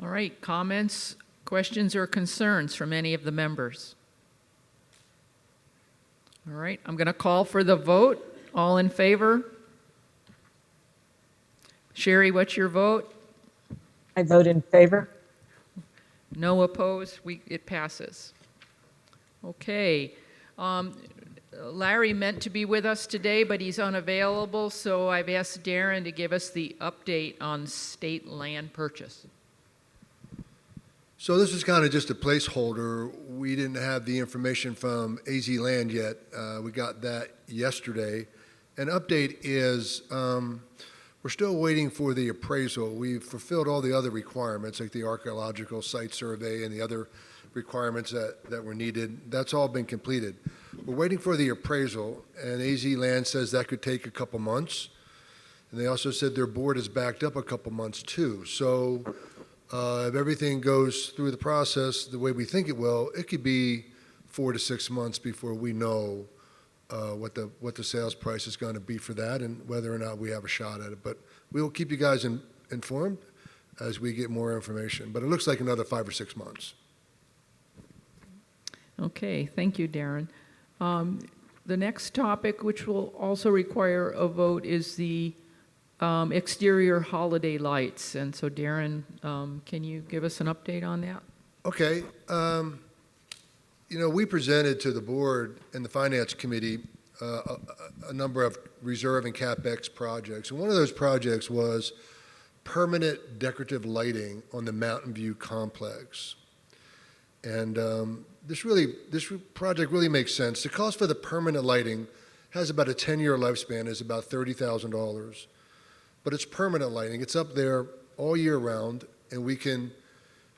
All right, comments, questions, or concerns from any of the members? All right, I'm going to call for the vote. All in favor? Sherry, what's your vote? I vote in favor. No opposed? It passes. Okay. Larry meant to be with us today, but he's unavailable, so I've asked Darren to give us the update on state land purchase. So this is kind of just a placeholder. We didn't have the information from AZ Land yet. We got that yesterday. An update is we're still waiting for the appraisal. We've fulfilled all the other requirements, like the archaeological site survey and the other requirements that were needed. That's all been completed. We're waiting for the appraisal, and AZ Land says that could take a couple months. And they also said their board is backed up a couple months too. So if everything goes through the process the way we think it will, it could be 4 to 6 months before we know what the sales price is going to be for that and whether or not we have a shot at it. But we will keep you guys informed as we get more information. But it looks like another 5 or 6 months. Okay, thank you, Darren. The next topic, which will also require a vote, is the exterior holiday lights. And so Darren, can you give us an update on that? Okay. We presented to the board and the Finance Committee a number of reserve and CapEx projects. And one of those projects was permanent decorative lighting on the Mountain View complex. And this project really makes sense. The cost for the permanent lighting has about a 10-year lifespan, is about $30,000. But it's permanent lighting. It's up there all year round, and we can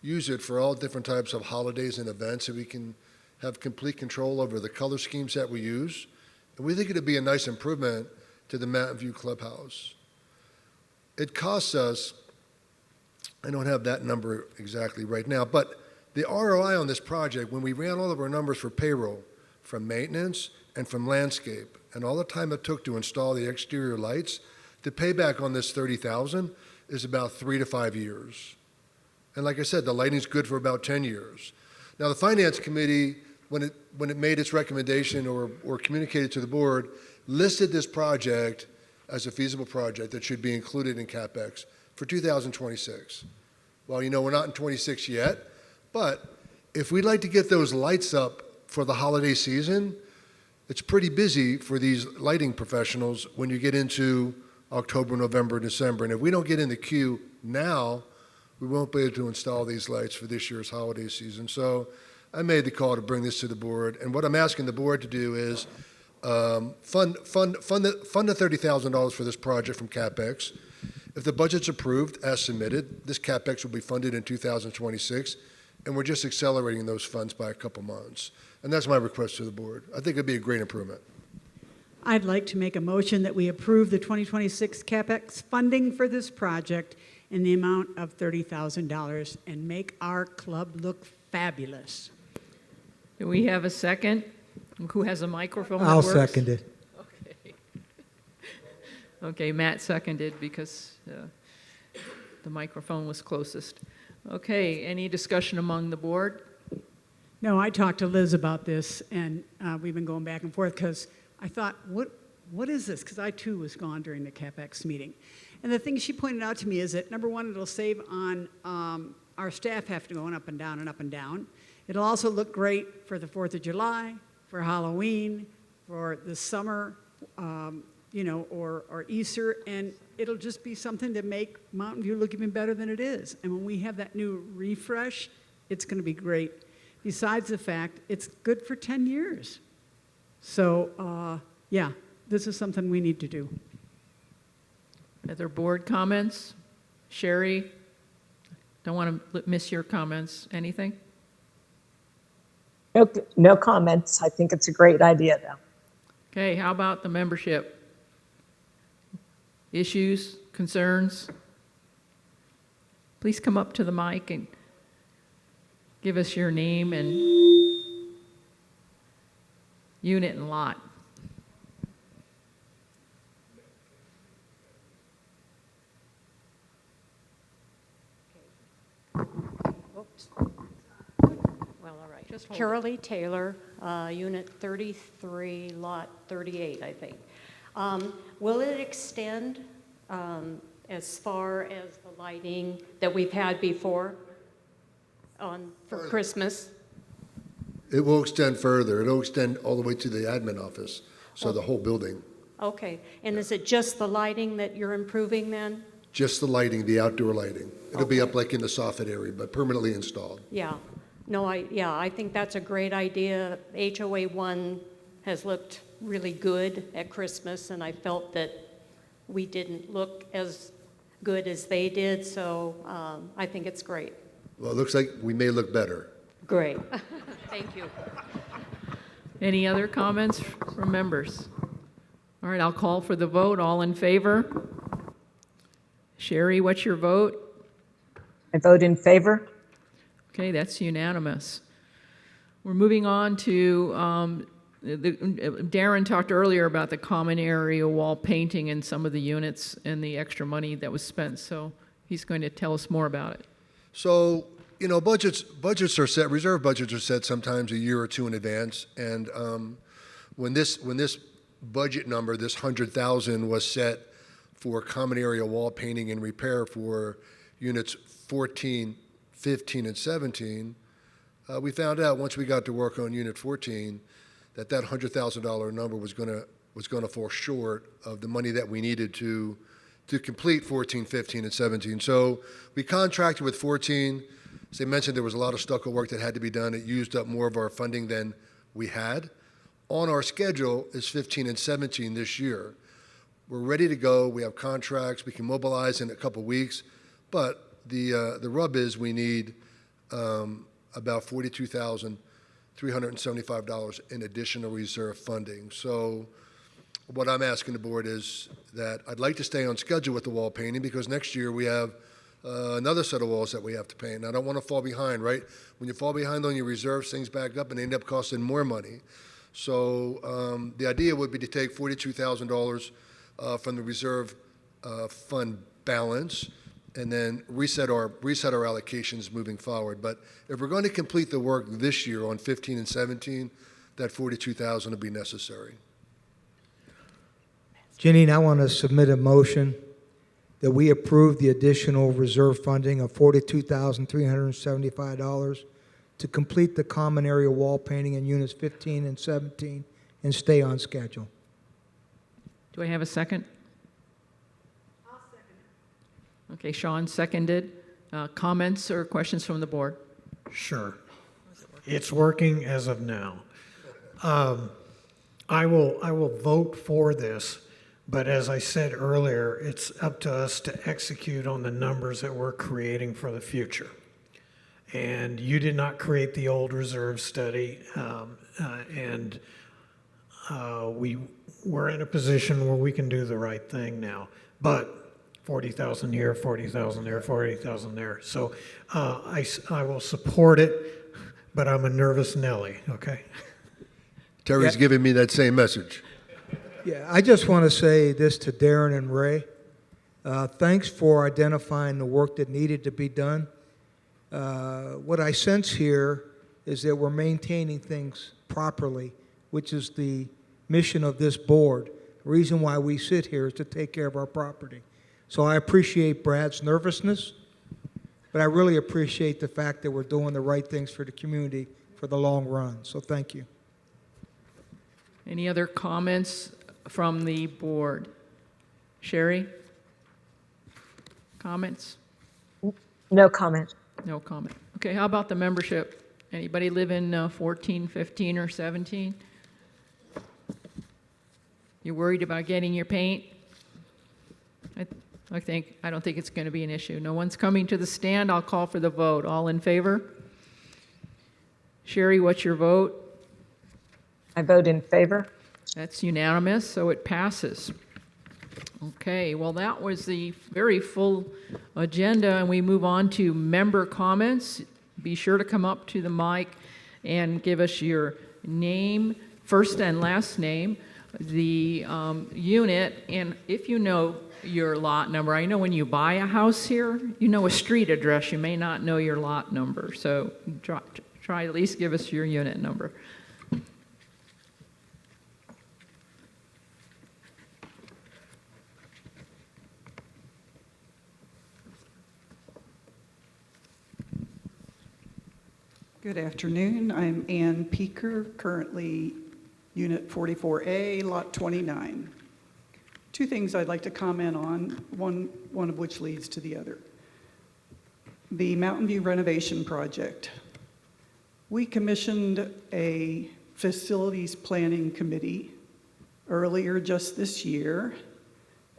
use it for all different types of holidays and events, and we can have complete control over the color schemes that we use. And we think it'd be a nice improvement to the Mountain View Clubhouse. It costs us, I don't have that number exactly right now, but the ROI on this project, when we ran all of our numbers for payroll, from maintenance and from landscape, and all the time it took to install the exterior lights, the payback on this $30,000 is about 3 to 5 years. And like I said, the lighting's good for about 10 years. Now, the Finance Committee, when it made its recommendation or communicated to the board, listed this project as a feasible project that should be included in CapEx for 2026. Well, we're not in 26 yet, but if we'd like to get those lights up for the holiday season, it's pretty busy for these lighting professionals when you get into October, November, December. And if we don't get in the queue now, we won't be able to install these lights for this year's holiday season. So I made the call to bring this to the board. And what I'm asking the board to do is fund the $30,000 for this project from CapEx. If the budget's approved as submitted, this CapEx will be funded in 2026, and we're just accelerating those funds by a couple months. And that's my request to the board. I think it'd be a great improvement. I'd like to make a motion that we approve the 2026 CapEx funding for this project in the amount of $30,000 and make our club look fabulous. Do we have a second? Who has a microphone that I'll works? second it. Okay. Okay, Matt seconded because the microphone was closest. Okay, any discussion among the board? No, I talked to Liz about this, and we've been going back and forth because I thought, what is this? Because I, too, was gone during the CapEx meeting. And the thing she pointed out to me is that, number one, it'll save on our staff have to go up and down and up and down. It'll also look great for the 4th of July, for Halloween, for the summer, or Easter, and it'll just be something to make Mountain View look even better than it is. And when we have that new refresh, it's going to be great. Besides the fact, it's good for 10 years. So, yeah, this is something we need to do. Other board comments? Sherry? Don't want to miss your comments. Anything? No comments. I think it's a great idea, though. Okay, how about the membership? Issues, concerns? Please come up to the mic and give us your name and unit and lot. Oops. Well, all right. Just hold Carol E. Taylor, Unit 33, Lot 38, I think. Will it extend as far as the lighting that we've had before for Christmas? It will extend further. It'll extend all the way to the admin office, so the whole building. Okay. And is it just the lighting that you're improving then? Just the lighting, the outdoor lighting. It'll be up like in the soffit area, but permanently installed. Yeah. No, I think that's a great idea. HOA 1 has looked really good at Christmas, and I felt that we didn't look as good as they did, so I think it's great. Well, it looks like we may look better. Great. Thank you. Any other comments from members? All right, I'll call for the vote. All in favor? Sherry, what's your vote? I vote in favor. Okay, that's unanimous. We're moving on to, Darren talked earlier about the common area wall painting in some of the units and the extra money that was spent. So he's going to tell us more about it. So, you know, budgets are set, reserve budgets are set sometimes a year or two in advance. And when this budget number, this 100,000 was set for common area wall painting and repair for units 14, 15, and 17, we found out once we got to work on unit 14 that $100,000 number was going to fall short of the money that we needed to complete 14, 15, and 17. So we contracted with 14. As I mentioned, there was a lot of stucco work that had to be done. It used up more of our funding than we had. On our schedule is 15 and 17 this year. We're ready to go. We have contracts. We can mobilize in a couple weeks. But the rub is we need about $42,375 in additional reserve funding. So what I'm asking the board is that I'd like to stay on schedule with the wall painting because next year we have another set of walls that we have to paint. I don't want to fall behind, right? When you fall behind on your reserves, things back up and they end up costing more money. So the idea would be to take $42,000 from the reserve fund balance and then reset our allocations moving forward. But if we're going to complete the work this year on 15 and 17, that $42,000 will be necessary. Janine, I want to submit a motion that we approve the additional reserve funding of $42,375 to complete the common area wall painting in units 15 and 17 and stay on schedule. Do I have a second? I'll second it. Okay, Sean seconded. Comments or questions from the board? Sure. It's working as of now. I will vote for this, but as I said earlier, it's up to us to execute on the numbers that we're creating for the future. And you did not create the old reserve study, and we're in a position where we can do the right thing now. But 40,000 here, 40,000 there, 40,000 there. So I will support it, but I'm a nervous Nelly, okay? Terry's giving me that same message. Yeah, I just want to say this to Darren and Ray. Thanks for identifying the work that needed to be done. What I sense here is that we're maintaining things properly, which is the mission of this board. The reason why we sit here is to take care of our property. So I appreciate Brad's nervousness, but I really appreciate the fact that we're doing the right things for the community for the long run. So thank you. Any other comments from the board? Sherry? Comments? No comment. No comment. Okay, how about the membership? Anybody live in 14, 15, or 17? You worried about getting your paint? I don't think it's going to be an issue. No one's coming to the stand. I'll call for the vote. All in favor? Sherry, what's your vote? I vote in favor. That's unanimous, so it passes. Okay, well, that was the very full agenda, and we move on to member comments. Be sure to come up to the mic and give us your name, first and last name, the unit, and if you know your lot number. I know when you buy a house here, you know a street address. You may not know your lot number, so try at least give us your unit number. Good afternoon. I'm Ann Peeker, currently Unit 44A, Lot 29. Two things I'd like to comment on, one of which leads to the other. The Mountain View renovation project. We commissioned a facilities planning committee earlier just this year,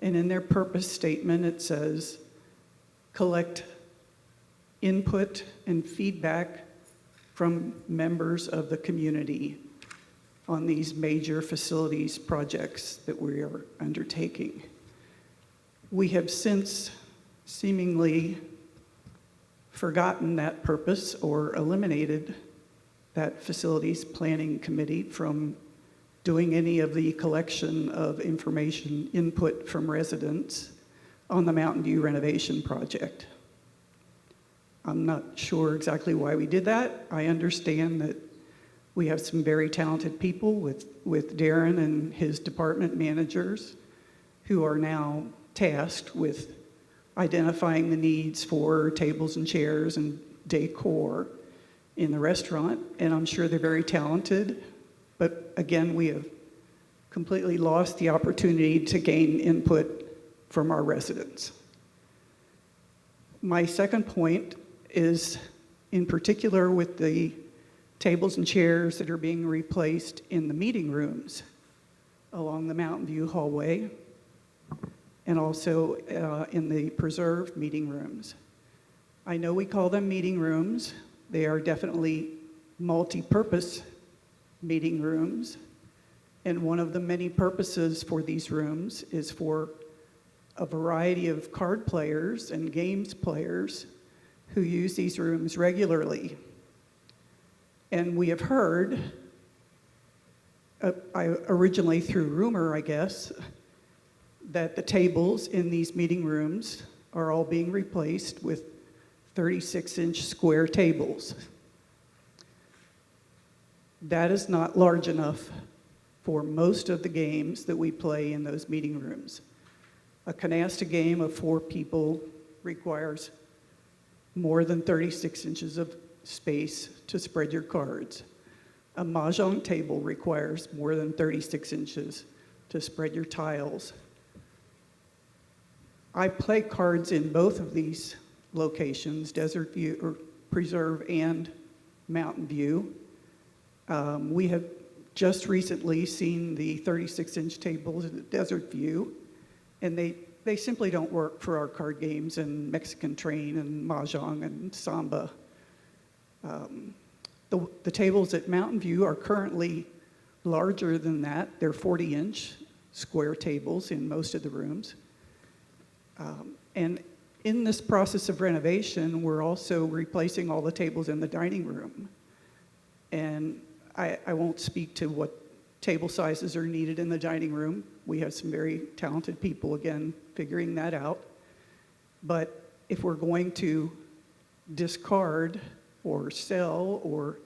and in their purpose statement it says, collect input and feedback from members of the community on these major facilities projects that we are undertaking. We have since seemingly forgotten that purpose or eliminated that facilities planning committee from doing any of the collection of information input from residents on the Mountain View renovation project. I'm not sure exactly why we did that. I understand that we have some very talented people with Darren and his department managers who are now tasked with identifying the needs for tables and chairs and decor in the restaurant, and I'm sure they're very talented. But again, we have completely lost the opportunity to gain input from our residents. My second point is in particular with the tables and chairs that are being replaced in the meeting rooms along the Mountain View hallway and also in the preserved meeting rooms. I know we call them meeting rooms. They are definitely multi-purpose meeting rooms. And one of the many purposes for these rooms is for a variety of card players and games players who use these rooms regularly. And we have heard, originally through rumor, I guess, that the tables in these meeting rooms are all being replaced with 36-inch square tables. That is not large enough for most of the games that we play in those meeting rooms. A canasta game of 4 people requires more than 36 inches of space to spread your cards. A mahjong table requires more than 36 inches to spread your tiles. I play cards in both of these locations, Desert View, or Preserve and Mountain View. We have just recently seen the 36-inch tables at Desert View, and they simply don't work for our card games and Mexican Train and Mahjong and Samba. The tables at Mountain View are currently larger than that. They're 40-inch square tables in most of the rooms. And in this process of renovation, we're also replacing all the tables in the dining room. And I won't speak to what table sizes are needed in the dining room. We have some very talented people, again, figuring that out. But if we're going to discard or sell or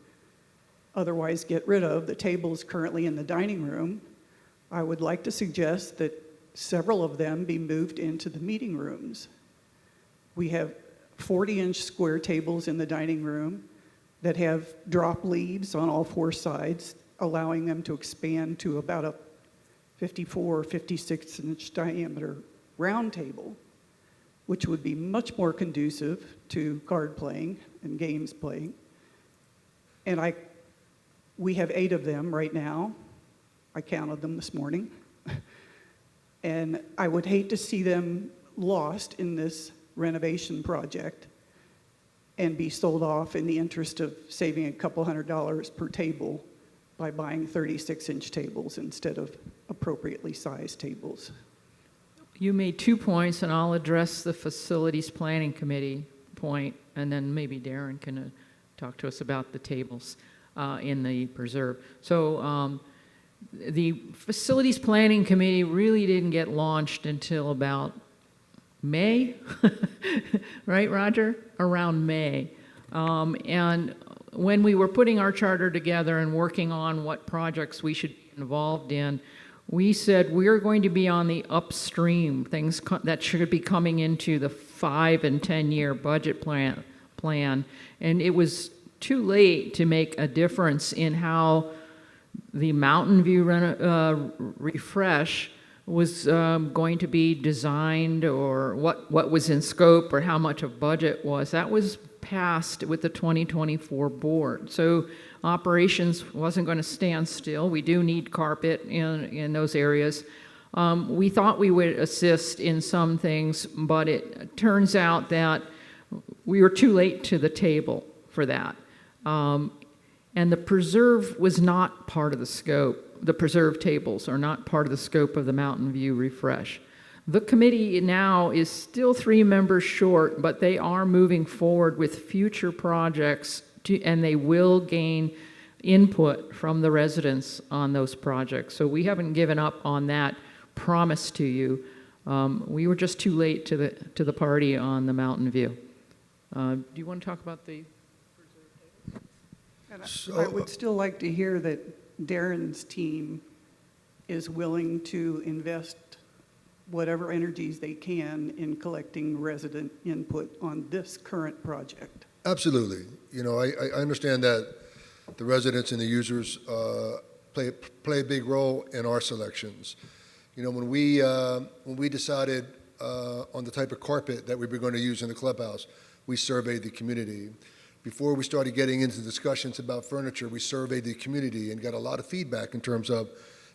otherwise get rid of the tables currently in the dining room, I would like to suggest that several of them be moved into the meeting rooms. We have 40-inch square tables in the dining room that have drop leaves on all 4 sides, allowing them to expand to about a 54 or 56-inch diameter round table, which would be much more conducive to card playing and games playing. And we have 8 of them right now. I counted them this morning. And I would hate to see them lost in this renovation project and be sold off in the interest of saving a couple $100 per table by buying 36-inch tables instead of appropriately sized tables. You made 2 points, and I'll address the Facilities Planning Committee point, and then maybe Darren can talk to us about the tables in the preserve. So the Facilities Planning Committee really didn't get launched until about May, right, Roger? Around May. And when we were putting our charter together and working on what projects we should be involved in, we said we're going to be on the upstream, things that should be coming into the 5 and 10-year budget plan. And it was too late to make a difference in how the Mountain View refresh was going to be designed, or what was in scope, or how much of budget was. That was passed with the 2024 board. So operations wasn't going to stand still. We do need carpet in those areas. We thought we would assist in some things, but it turns out that we were too late to the table for that. And the preserve was not part of the scope. The preserve tables are not part of the scope of the Mountain View refresh. The committee now is still 3 members short, but they are moving forward with future projects, and they will gain input from the residents on those projects. So we haven't given up on that promise to you. We were just too late to the party on the Mountain View. Do you want to talk about the? And I would still like to hear that Darren's team is willing to invest whatever energies they can in collecting resident input on this current project. Absolutely. You know, I understand that the residents and the users play a big role in our selections. You know, when we decided on the type of carpet that we were going to use in the clubhouse, we surveyed the community. Before we started getting into discussions about furniture, we surveyed the community and got a lot of feedback in terms of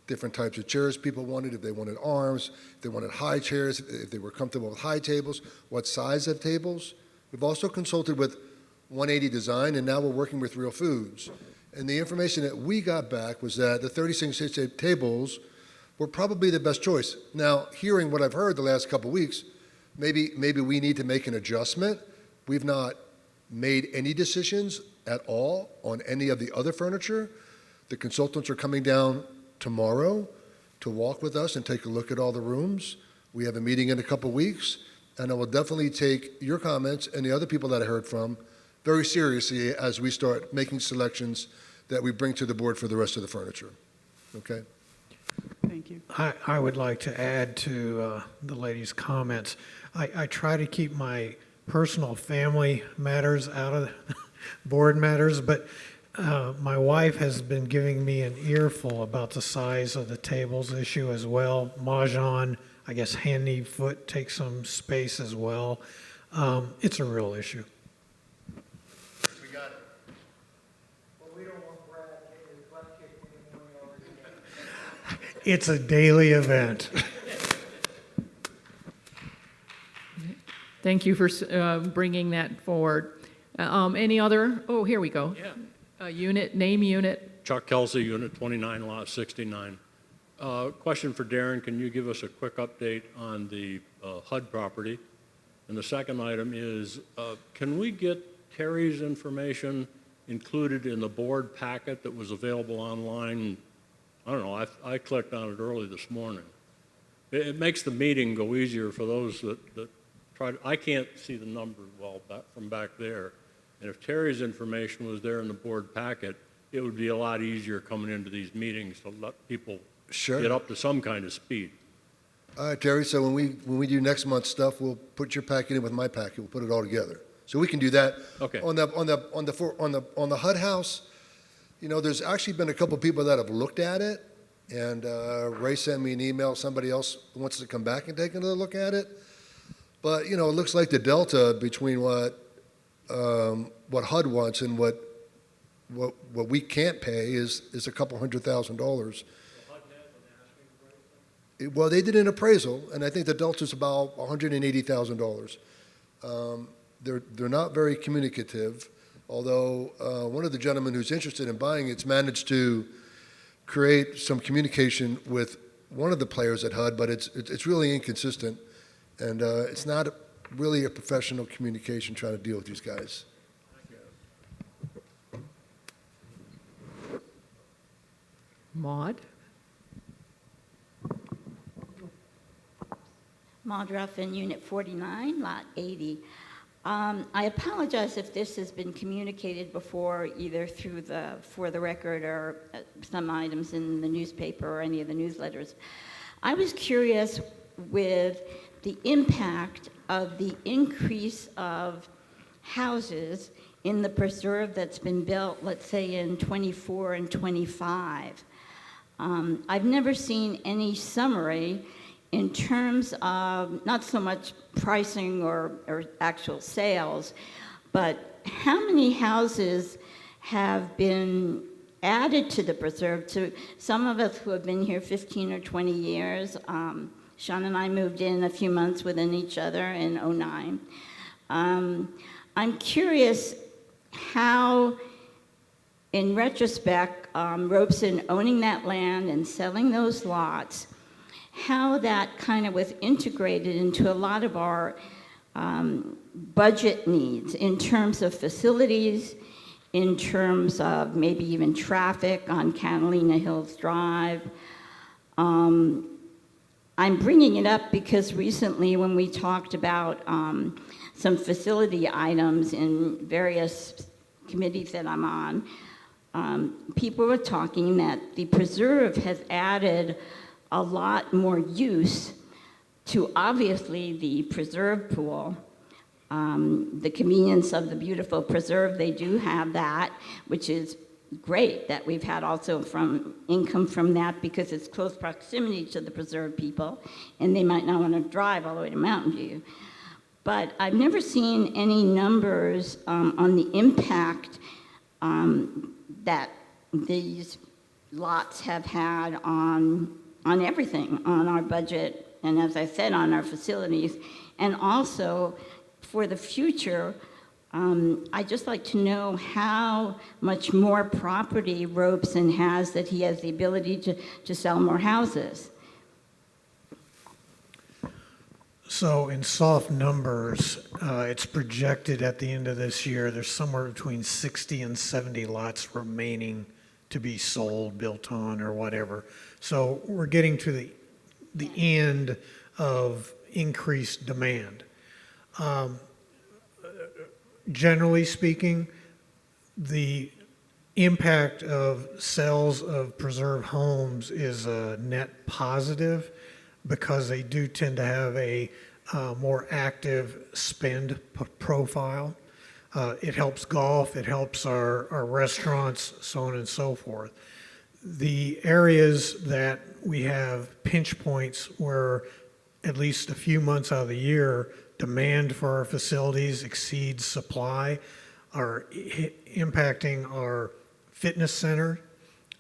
different types of chairs people wanted, if they wanted arms, if they wanted high chairs, if they were comfortable with high tables, what size of tables. We've also consulted with 180 Design, and now we're working with Real Foods. And the information that we got back was that the 36-inch tables were probably the best choice. Now, hearing what I've heard the last couple of weeks, maybe we need to make an adjustment. We've not made any decisions at all on any of the other furniture. The consultants are coming down tomorrow to walk with us and take a look at all the rooms. We have a meeting in a couple of weeks, and I will definitely take your comments and the other people that I heard from very seriously as we start making selections that we bring to the board for the rest of the furniture. Okay? Thank you. I would like to add to the lady's comments. I try to keep my personal family matters out of board matters, but my wife has been giving me an earful about the size of the tables issue as well. Mahjong, I guess handy foot takes some space as well. It's a real issue. We got it. Well, we don't want Brad getting his butt kicked anymore. It's a daily event. Thank you for bringing that forward. Any other? Oh, here we go. Yeah. Name unit. Chuck Kelsey, Unit 29, Lot 69. Question for Darren, can you give us a quick update on the HUD property? And the second item is, can we get Terry's information included in the board packet that was available online? I don't know, I clicked on it early this morning. It makes the meeting go easier for those that try to, I can't see the numbers well from back there. And if Terry's information was there in the board packet, it would be a lot easier coming into these meetings to let people get up to some kind of speed. All right, Terry, so when we do next month's stuff, we'll put your packet in with my packet, we'll put it all together. So we can do that. Okay. On the HUD house, you know, there's actually been a couple people that have looked at it, and Ray sent me an email, somebody else wants to come back and take another look at it. But, you know, it looks like the delta between what HUD wants and what we can't pay is a couple $100,000. Well, they did an appraisal, and I think the delta's about $180,000. They're not very communicative, although one of the gentlemen who's interested in buying it's managed to create some communication with one of the players at HUD, but it's really inconsistent, and it's not really a professional communication trying to deal with these guys. Maud? Maud Ruffin, Unit 49, Lot 80. I apologize if this has been communicated before, either through the For the Record or some items in the newspaper or any of the newsletters. I was curious with the impact of the increase of houses in the preserve that's been built, let's say in 24 and 25. I've never seen any summary in terms of not so much pricing or actual sales, but how many houses have been added to the preserve. To some of us who have been here 15 or 20 years, Sean and I moved in a few months within each other in '09. I'm curious how, in retrospect, Robeson owning that land and selling those lots, how that kind of was integrated into a lot of our budget needs in terms of facilities, in terms of maybe even traffic on Catalina Hills Drive. I'm bringing it up because recently when we talked about some facility items in various committees that I'm on, people were talking that the preserve has added a lot more use to obviously the preserve pool. The convenience of the beautiful preserve, they do have that, which is great that we've had also from income from that because it's close proximity to the preserve people and they might not want to drive all the way to Mountain View. But I've never seen any numbers on the impact that these lots have had on everything, on our budget, and as I said, on our facilities, and also for the future. I'd just like to know how much more property Robeson has that he has the ability to sell more houses. So in soft numbers, it's projected at the end of this year, there's somewhere between 60 and 70 lots remaining to be sold, built on, or whatever. So we're getting to the end of increased demand. Generally speaking, the impact of sales of preserved homes is a net positive because they do tend to have a more active spend profile. It helps golf, it helps our restaurants, so on and so forth. The areas that we have pinch points where at least a few months out of the year demand for our facilities exceeds supply are impacting our fitness center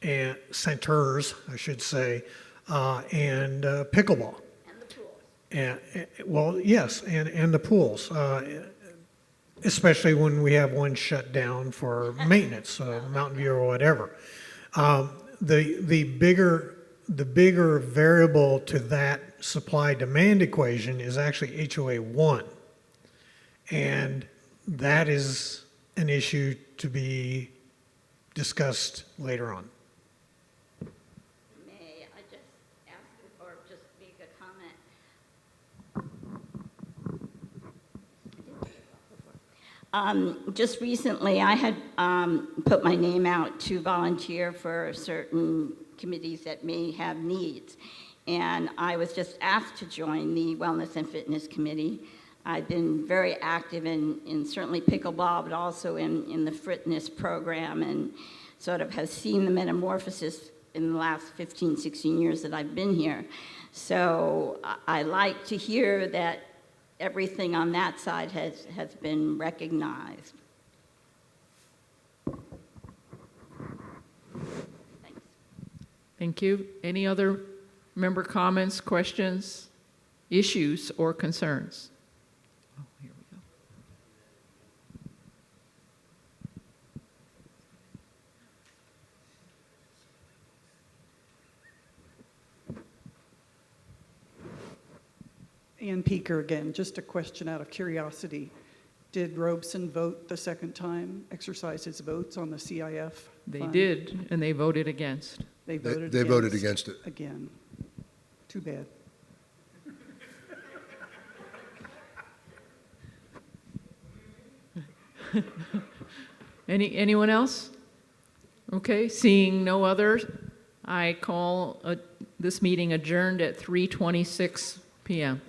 and centers, I should say, and pickleball. And the pools. And, well, yes, and the pools, especially when we have one shut down for maintenance, Mountain View or whatever. The bigger variable to that supply-demand equation is actually HOA 1. And that is an issue to be discussed later on. May I just ask or just make a comment? Just recently, I had put my name out to volunteer for certain committees that may have needs. And I was just asked to join the Wellness and Fitness Committee. I've been very active in certainly pickleball, but also in the fitness program, and sort of have seen the metamorphosis in the last 15, 16 years that I've been here. So I like to hear that everything on that side has been recognized. Thanks. Thank you. Any other member comments, questions, issues, or concerns? Oh, here we go. Ann Peaker again, just a question out of curiosity. Did Robeson vote the second time, exercise his votes on the CIF They fund? did, and they voted against. They voted They voted against it. Again. Too bad. Anyone else? Okay, seeing no others, I call this meeting adjourned at 3:26 p.m.